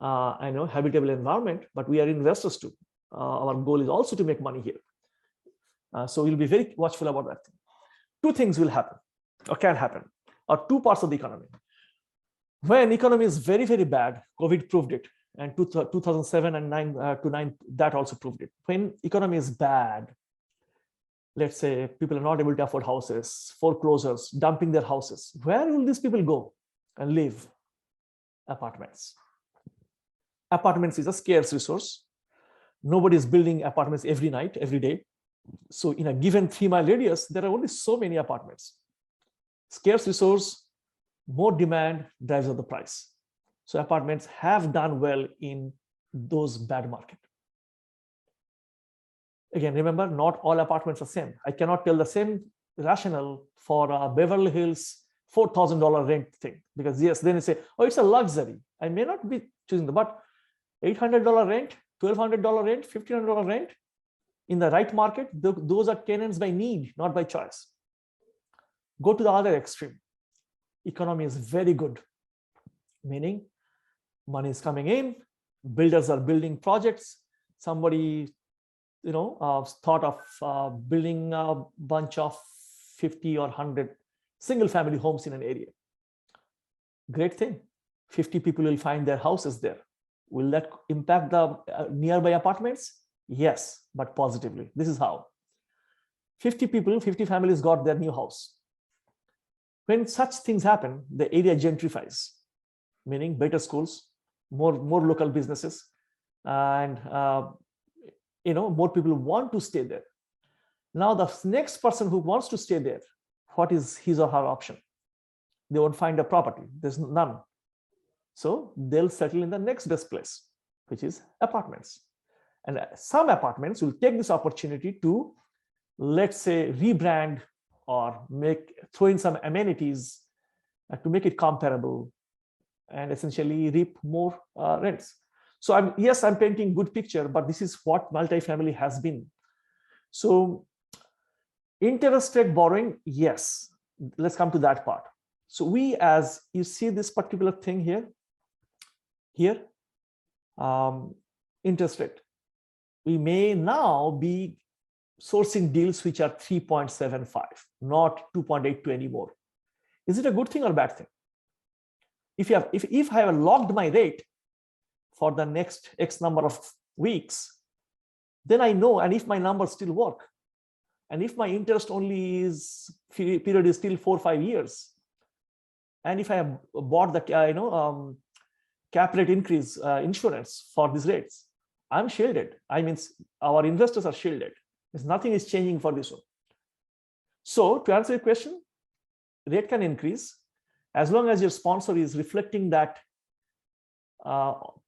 habitable environment, but we are investors too. Our goal is also to make money here. So we'll be very watchful about that thing. Two things will happen or can happen, or two parts of the economy. When economy is very, very bad, COVID proved it, and 2007 and 9, that also proved it. When economy is bad, let's say people are not able to afford houses, foreclosures, dumping their houses, where will these people go and live? Apartments. Apartments is a scarce resource. Nobody is building apartments every night, every day. So in a given 3-mile radius, there are only so many apartments. Scarce resource, more demand drives up the price. So apartments have done well in those bad markets. Again, remember, not all apartments are the same. I cannot tell the same rationale for a Beverly Hills $4,000 rent thing, because yes, then you say, oh, it's a luxury. I may not be choosing but $800 rent, $1,200 rent, $1,500 rent, in the right market, those are tenants by need, not by choice. Go to the other extreme. Economy is very good, meaning money is coming in, builders are building projects. Somebody thought of building a bunch of 50 or 100 single family homes in an area. Great thing. 50 people will find their houses there. Will that impact the nearby apartments? Yes, but positively. This is how. 50 people, 50 families got their new house. When such things happen, the area gentrifies, meaning better schools, more local businesses, and more people want to stay there. Now the next person who wants to stay there, what is his or her option? They won't find a property. There's none. So they'll settle in the next best place, which is apartments. And some apartments will take this opportunity to, let's say, rebrand or throw in some amenities to make it comparable and essentially reap more rents. So I'm painting good picture, but this is what multifamily has been. So interest rate borrowing, yes, let's come to that part. So as you see this particular thing here, interest rate, we may now be sourcing deals which are 3.75, not 2.82 anymore. Is it a good thing or a bad thing? If I have locked my rate for the next X number of weeks, then I know, and if my numbers still work, And if my interest only is period is still 4 or 5 years, and if I have bought the cap rate increase insurance for these rates, I'm shielded. I mean, our investors are shielded. There's nothing is changing for this one. So to answer your question, rate can increase as long as your sponsor is reflecting that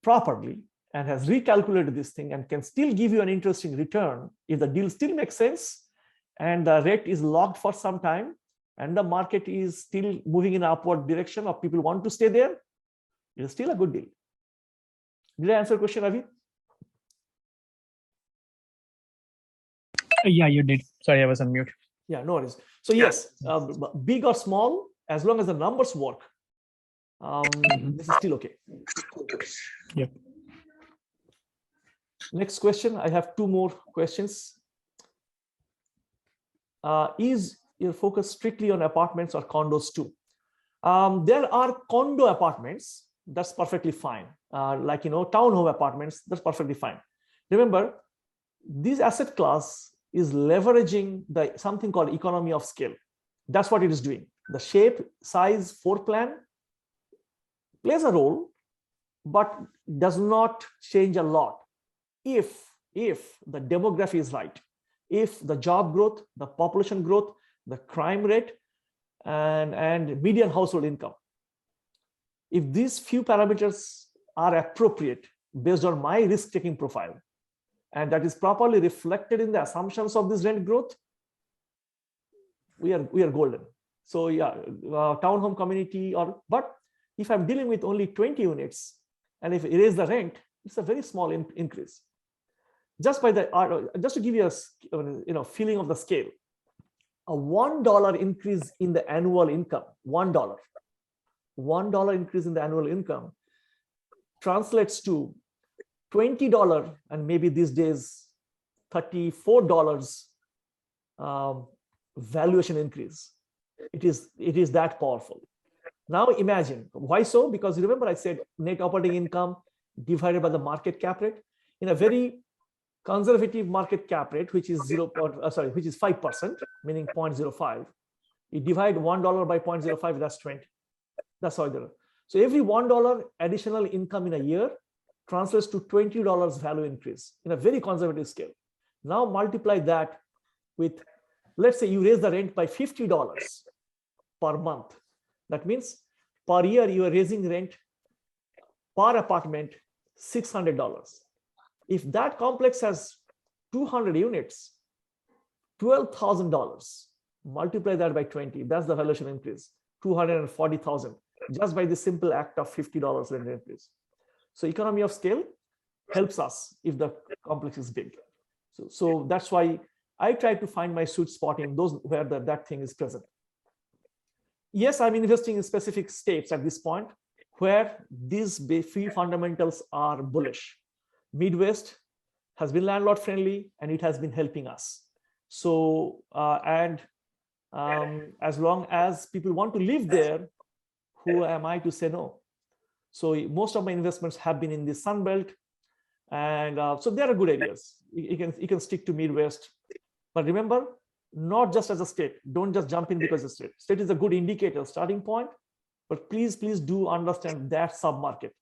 properly and has recalculated this thing and can still give you an interesting return if the deal still makes sense and the rate is locked for some time and the market is still moving in an upward direction or people want to stay there, it's still a good deal. Did I answer your question, Avi? Yeah, you did. Sorry, I was on mute. Yeah, no worries. So yes, big or small, as long as the numbers work, this is still okay. Yep. Next question. I have 2 more questions. Is your focus strictly on apartments or condos too? There are condo apartments. That's perfectly fine. Like, townhome apartments, that's perfectly fine. Remember, this asset class is leveraging something called economy of scale. That's what it is doing. The shape, size, floor plan plays a role, but does not change a lot if the demography is right, if the job growth, the population growth, the crime rate, and median household income. If these few parameters are appropriate based on my risk-taking profile, and that is properly reflected in the assumptions of this rent growth, we are golden. So yeah, townhome community, but if I'm dealing with only 20 units, and if I raise the rent, it's a very small increase. Just to give you a feeling of the scale, a $1 increase in the annual income, $1 increase in the annual income translates to $20 and maybe these days $34 valuation increase. It is that powerful. Now imagine why so? Because remember I said net operating income divided by the market cap rate. In a very conservative market cap rate, which is 5%, meaning 0.05. You divide $1 by 0.05, that's 20. That's how it is. So every $1 additional income in a year translates to $20 value increase in a very conservative scale. Now multiply that with, let's say you raise the rent by $50 per month. That means per year you are raising rent per apartment $600. If that complex has 200 units, $12,000, multiply that by 20, that's the valuation increase, $240,000, just by the simple act of $50 rent increase. So economy of scale helps us if the complex is big. So that's why I try to find my sweet spot in those where that thing is present. Yes, I'm investing in specific states at this point where these few fundamentals are bullish. Midwest has been landlord friendly and it has been helping us. So, as long as people want to live there, who am I to say no? So most of my investments have been in the Sun Belt, and so there are good areas. You can stick to Midwest, but remember, not just as a state. Don't just jump in because of state. State is a good indicator, starting point, but please do understand that sub-market.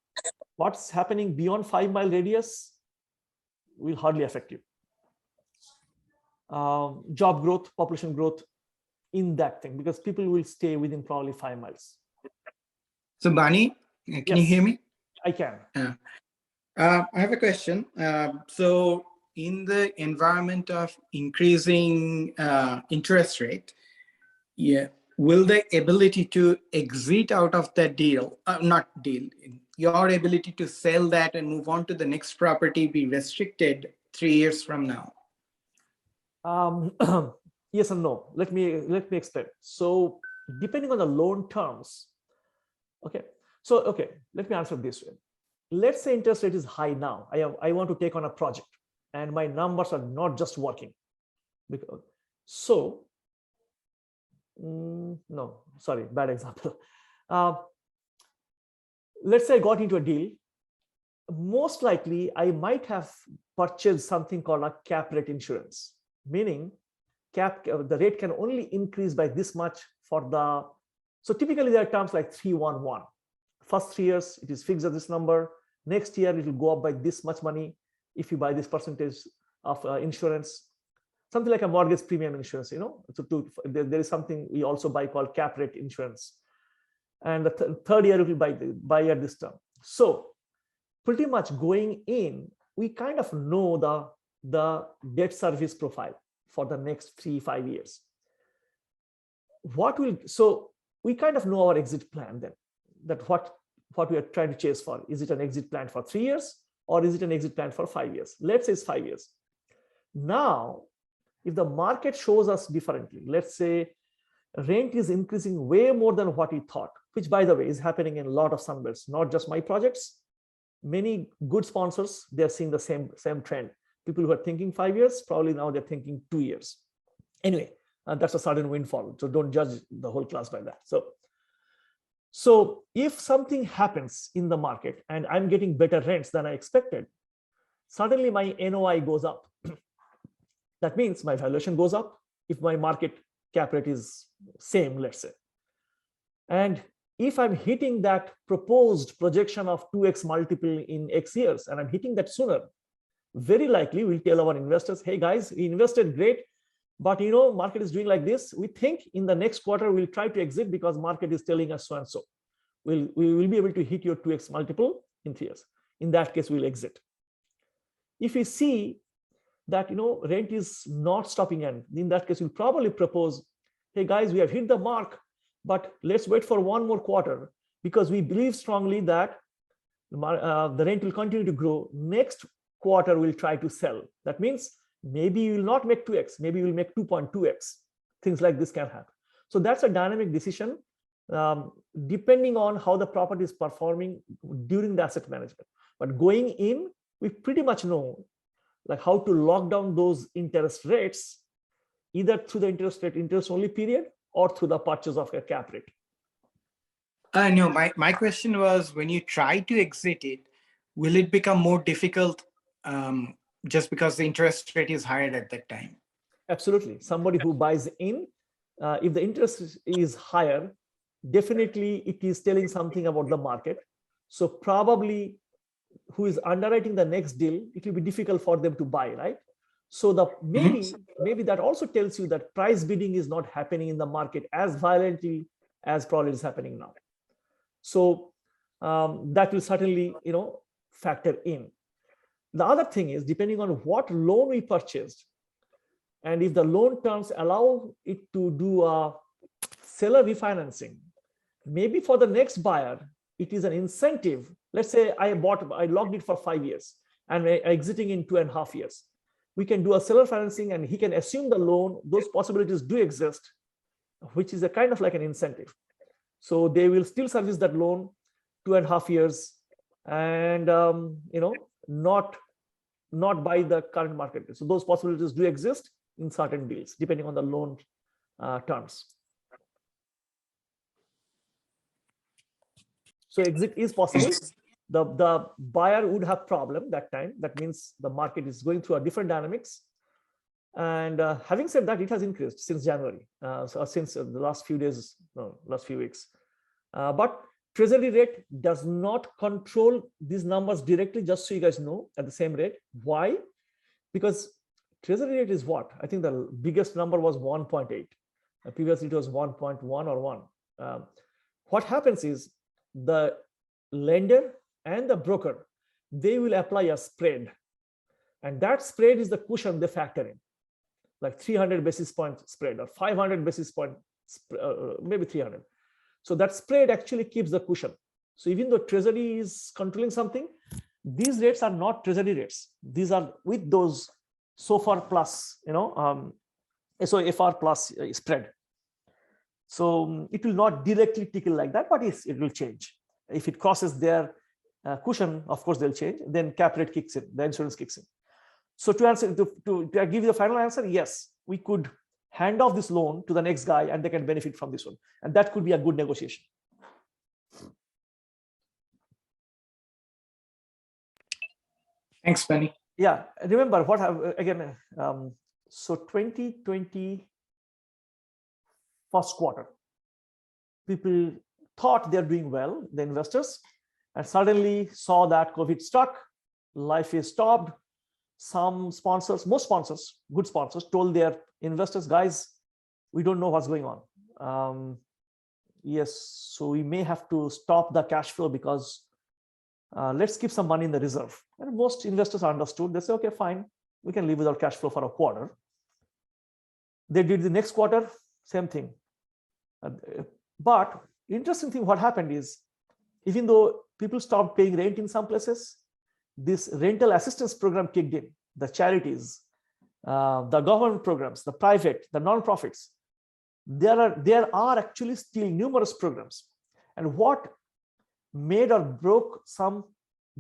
What's happening beyond 5-mile radius will hardly affect you. Job growth, population growth in that thing, because people will stay within probably 5 miles. So Bani, can you hear me? I can. I have a question. So in the environment of increasing interest rate, will the ability to exit out of that deal, your ability to sell that and move on to the next property be restricted 3 years from now? Yes and no. Let me explain. So depending on the loan terms, let me answer this way. Let's say interest rate is high now. I want to take on a project and my numbers are not just working. No, sorry, bad example. Let's say I got into a deal. Most likely I might have purchased something called a cap rate insurance, meaning the rate can only increase by this much for the, so typically there are terms like 3-1-1. First 3 years, it is fixed at this number. Next year, it will go up by this much money if you buy this percentage of insurance, something like a mortgage premium insurance, So there is something we also buy called cap rate insurance. And the third year, it will buy at this term. So pretty much going in, we kind of know the debt service profile for the next 3-5 years. So we kind of know our exit plan then, that what we are trying to chase for. Is it an exit plan for 3 years or is it an exit plan for 5 years? Let's say it's 5 years. Now, if the market shows us differently, let's say rent is increasing way more than what we thought, which by the way is happening in a lot of sunbelts, not just my projects. Many good sponsors, they're seeing the same trend. People who are thinking 5 years, probably now they're thinking 2 years. Anyway, that's a sudden windfall. So don't judge the whole class by that. So if something happens in the market and I'm getting better rents than I expected, suddenly my NOI goes up. That means my valuation goes up if my market cap rate is same, let's say. And if I'm hitting that proposed projection of 2x multiple in X years, and I'm hitting that sooner, very likely we'll tell our investors, hey guys, we invested great, but market is doing like this. We think in the next quarter, we'll try to exit because market is telling us so and so. We will be able to hit your 2x multiple in 3 years. In that case, we'll exit. If we see that rent is not stopping, and in that case, we'll probably propose, hey guys, we have hit the mark, but let's wait for 1 more quarter because we believe strongly that the rent will continue to grow. Next quarter, we'll try to sell. That means maybe you will not make 2x, maybe you will make 2.2x. Things like this can happen. So that's a dynamic decision depending on how the property is performing during the asset management. But going in, we pretty much know like how to lock down those interest rates, either through the interest only period or through the purchase of a cap rate. No, my question was, when you try to exit it, will it become more difficult just because the interest rate is higher at that time? Absolutely. Somebody who buys in, if the interest is higher, definitely it is telling something about the market. So probably who is underwriting the next deal, it will be difficult for them to buy, right? So maybe that also tells you that price bidding is not happening in the market as violently as probably is happening now. So that will certainly factor in. The other thing is, depending on what loan we purchased, and if the loan terms allow it to do a seller refinancing, maybe for the next buyer, it is an incentive. Let's say I locked it for 5 years and we're exiting in 2.5 years. We can do a seller financing and he can assume the loan. Those possibilities do exist, which is a kind of like an incentive. So they will still service that loan 2.5 years and not by the current market. So those possibilities do exist in certain deals, depending on the loan terms. So exit is possible. The buyer would have problem that time. That means the market is going through a different dynamics. And having said that, it has increased since January, since the last few days, no, last few weeks. But treasury rate does not control these numbers directly, just so you guys know, at the same rate. Why? Because treasury rate is what? I think the biggest number was 1.8. Previously, it was 1.1 or 1. What happens is the lender and the broker, they will apply a spread. And that spread is the cushion they factor in, like 300 basis point spread or 500 basis point, maybe 300. So that spread actually keeps the cushion. So even though treasury is controlling something, these rates are not treasury rates. These are with those SOFR plus, SOFR plus spread. So it will not directly tickle like that, but it will change. If it crosses their cushion, of course they'll change. Then cap rate kicks in, the insurance kicks in. So to answer, to give you the final answer, yes, we could hand off this loan to the next guy and they can benefit from this one. And that could be a good negotiation. Thanks, Benny. Yeah, remember what again, So 2020 first quarter, people thought they're doing well, the investors, and suddenly saw that COVID struck, life is stopped. Some sponsors, most sponsors, good sponsors, told their investors, guys, we don't know what's going on. Yes, so we may have to stop the cash flow because let's keep some money in the reserve. And most investors understood. They say, okay, fine, we can live without cash flow for a quarter. They did the next quarter, same thing. But interesting thing, what happened is, even though people stopped paying rent in some places, this rental assistance program kicked in. The charities, the government programs, the private, the non-profits, there are actually still numerous programs. And what made or broke some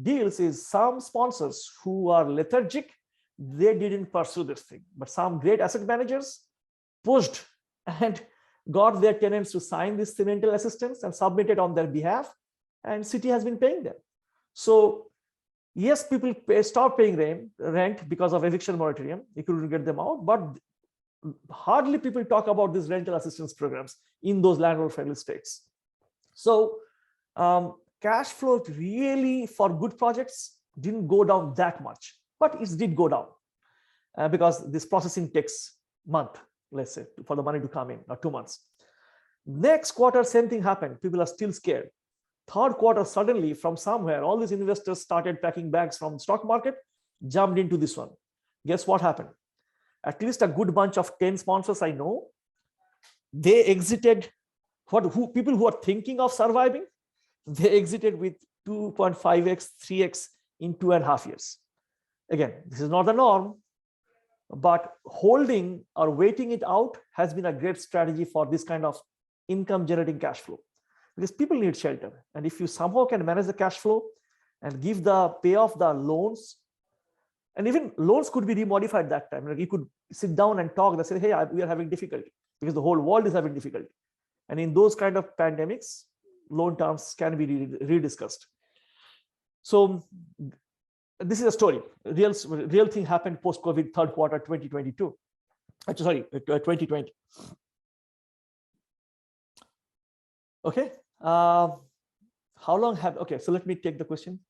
deals is some sponsors who are lethargic, they didn't pursue this thing. But some great asset managers pushed and got their tenants to sign this rental assistance and submit it on their behalf, and city has been paying them. So yes, people stop paying rent because of eviction moratorium. You couldn't get them out, but hardly people talk about these rental assistance programs in those landlord-friendly states. So cash flow really for good projects didn't go down that much, but it did go down because this processing takes a month, let's say, for the money to come in, or 2 months. Next quarter, same thing happened. People are still scared. Third quarter, suddenly from somewhere, all these investors started packing bags from the stock market, jumped into this one. Guess what happened? At least a good bunch of 10 sponsors I know, they exited. People who are thinking of surviving, they exited with 2.5x, 3x in 2.5 years. Again, this is not the norm, but holding or waiting it out has been a great strategy for this kind of income generating cash flow, because people need shelter. And if you somehow can manage the cash flow and pay off the loans, and even loans could be remodified that time. Like you could sit down and talk and say, hey, we are having difficulty because the whole world is having difficulty. And in those kind of pandemics, loan terms can be rediscussed. So this is a story. Real thing happened post-COVID, third quarter 2022. Sorry, 2020. Okay. How long have? Okay, so let me take the question.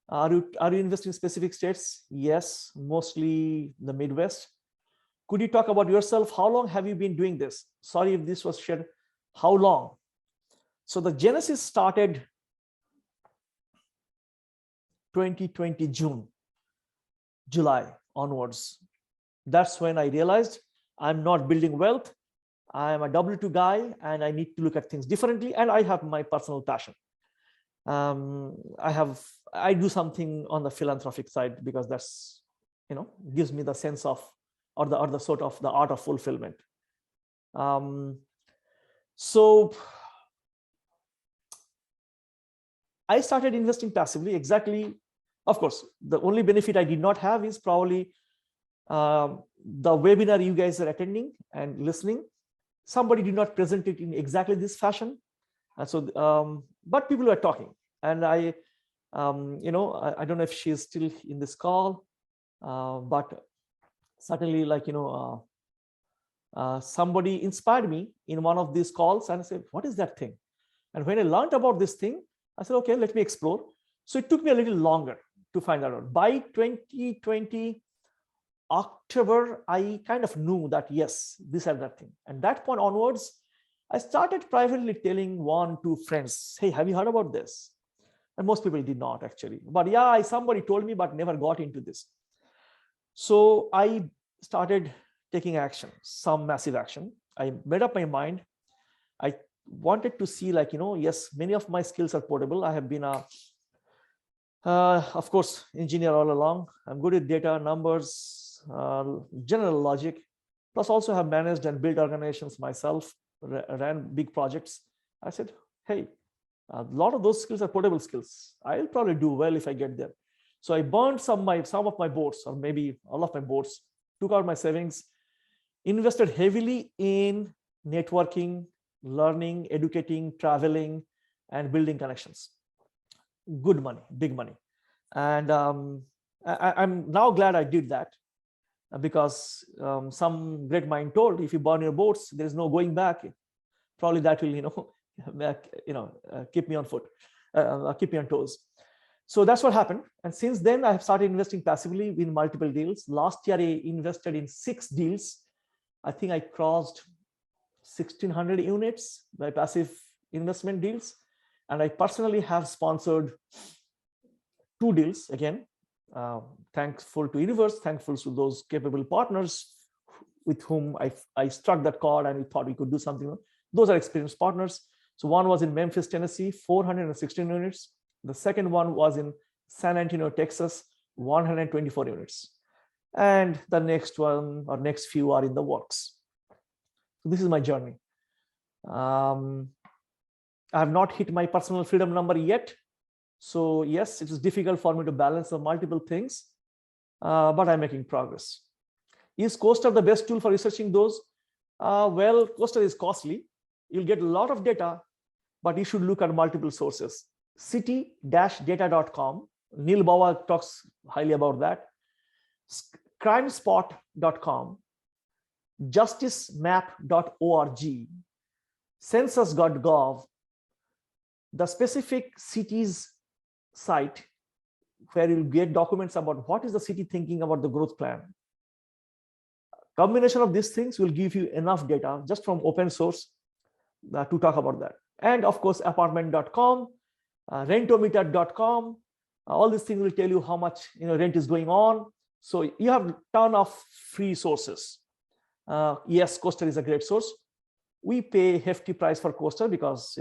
Are you investing in specific states? Yes, mostly the Midwest. Could you talk about yourself? How long have you been doing this? Sorry if this was shared. How long? So the genesis started 2020 July onwards. That's when I realized I'm not building wealth. I'm a W2 guy and I need to look at things differently. And I have my personal passion. I do something on the philanthropic side because that's, gives me the sense of, or the sort of the art of fulfillment. So I started investing passively. Exactly. Of course, the only benefit I did not have is probably the webinar you guys are attending and listening. Somebody did not present it in exactly this fashion. And so, but people were talking, and I don't know if she's still in this call, but certainly, somebody inspired me in one of these calls, and I said, "What is that thing?" And when I learned about this thing, I said, "Okay, let me explore." So it took me a little longer to find that out. By 2020 October, I kind of knew that yes, this and that thing. And that point onwards, I started privately telling 1-2 friends, "Hey, have you heard about this?" And most people did not actually. But yeah, somebody told me, but never got into this. So I started taking action, some massive action. I made up my mind. I wanted to see, yes, many of my skills are portable. I have been of course, engineer all along. I'm good at data, numbers, general logic, plus also have managed and built organizations myself, ran big projects. I said, hey, a lot of those skills are portable skills. I'll probably do well if I get them. So I burned some of my boards, or maybe all of my boards, took out my savings, invested heavily in networking, learning, educating, traveling, and building connections. Good money, big money. And I'm now glad I did that. because some great mind told, if you burn your boats, there is no going back. Probably that will, keep me on foot, keep me on toes. So that's what happened. And since then, I have started investing passively in multiple deals. Last year, I invested in 6 deals. I think I crossed 1,600 units by passive investment deals. And I personally have sponsored 2 deals again. Thankful to universe, thankful to those capable partners with whom I struck that chord and we thought we could do something. Those are experienced partners. So one was in Memphis, Tennessee, 416 units. The second one was in San Antonio, Texas, 124 units. And the next one or next few are in the works. So this is my journey. I have not hit my personal freedom number yet. So yes, it is difficult for me to balance the multiple things, but I'm making progress. Is Coaster the best tool for researching those? Well, Coaster is costly. You'll get a lot of data, but you should look at multiple sources. City-data.com. Neil Bawa talks highly about that. Crimespot.com. justicemap.org. census.gov. The specific city's site where you'll get documents about what is the city thinking about the growth plan. Combination of these things will give you enough data just from open source to talk about that. And of course, apartment.com, rentometer.com, all these things will tell you how much rent is going on. So you have a ton of free sources. Yes, Coaster is a great source. We pay hefty price for Coaster because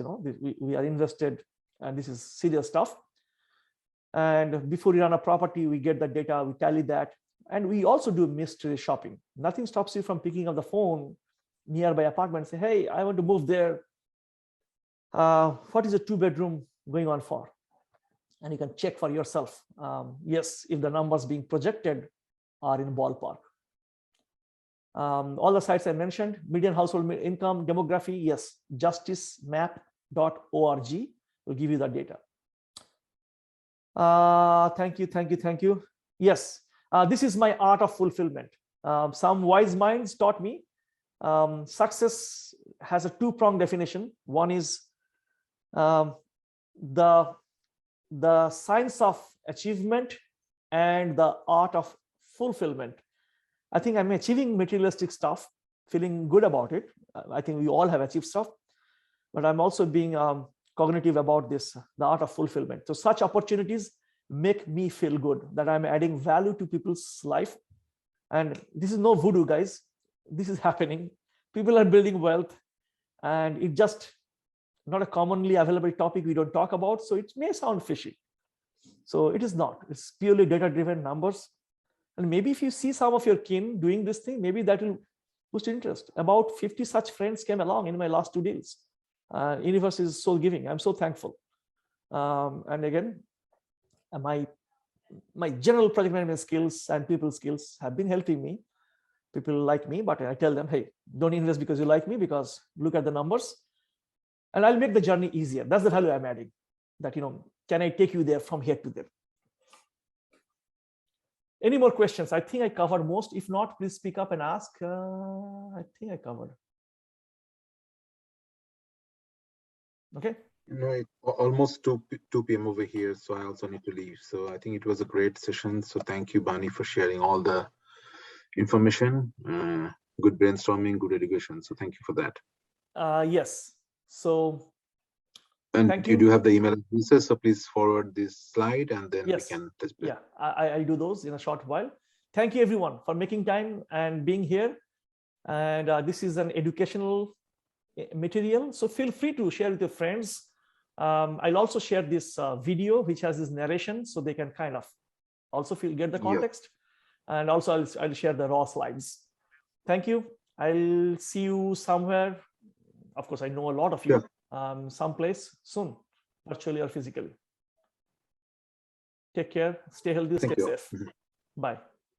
we are invested and this is serious stuff. And before we run a property, we get the data, we tally that. And we also do mystery shopping. Nothing stops you from picking up the phone nearby apartment and say, hey, I want to move there. What is a 2-bedroom going on for? And you can check for yourself. Yes, if the numbers being projected are in ballpark. All the sites I mentioned, median household income, demography, yes, justicemap.org will give you the data. Thank you. Yes, this is my art of fulfillment. Some wise minds taught me success has a 2-pronged definition. One is the science of achievement and the art of fulfillment. I think I'm achieving materialistic stuff, feeling good about it. I think we all have achieved stuff, but I'm also being cognitive about this, the art of fulfillment. So such opportunities make me feel good that I'm adding value to people's life. And this is no voodoo, guys. This is happening. People are building wealth, and it's just not a commonly available topic we don't talk about. So it may sound fishy. So it is not. It's purely data-driven numbers. And maybe if you see some of your kin doing this thing, maybe that will boost interest. About 50 such friends came along in my last 2 deals. Universe is so giving. I'm so thankful. And again, my general project management skills and people skills have been helping me. People like me, but I tell them, hey, don't invest because you like me, because look at the numbers. And I'll make the journey easier. That's the value I'm adding. That, can I take you there from here to there? Any more questions? I think I covered most. If not, please speak up and ask. I think I covered. Okay. No, it's almost 2 p.m. over here, so I also need to leave. So I think it was a great session. So thank you, Bani, for sharing all the information. Good brainstorming, good education. So thank you for that. Yes. So. And thank you do have the email addresses, so please forward this slide and then yes. we can display. Yeah, I'll do those in a short while. Thank you, everyone, for making time and being here. And this is an educational material, so feel free to share with your friends. I'll also share this video, which has this narration, so they can kind of also get the context. Yeah. And also I'll share the raw slides. Thank you. I'll see you somewhere. Of course, I know a lot of you. Yeah. Someplace soon, virtually or physically. Take care, stay healthy, stay safe. Bye.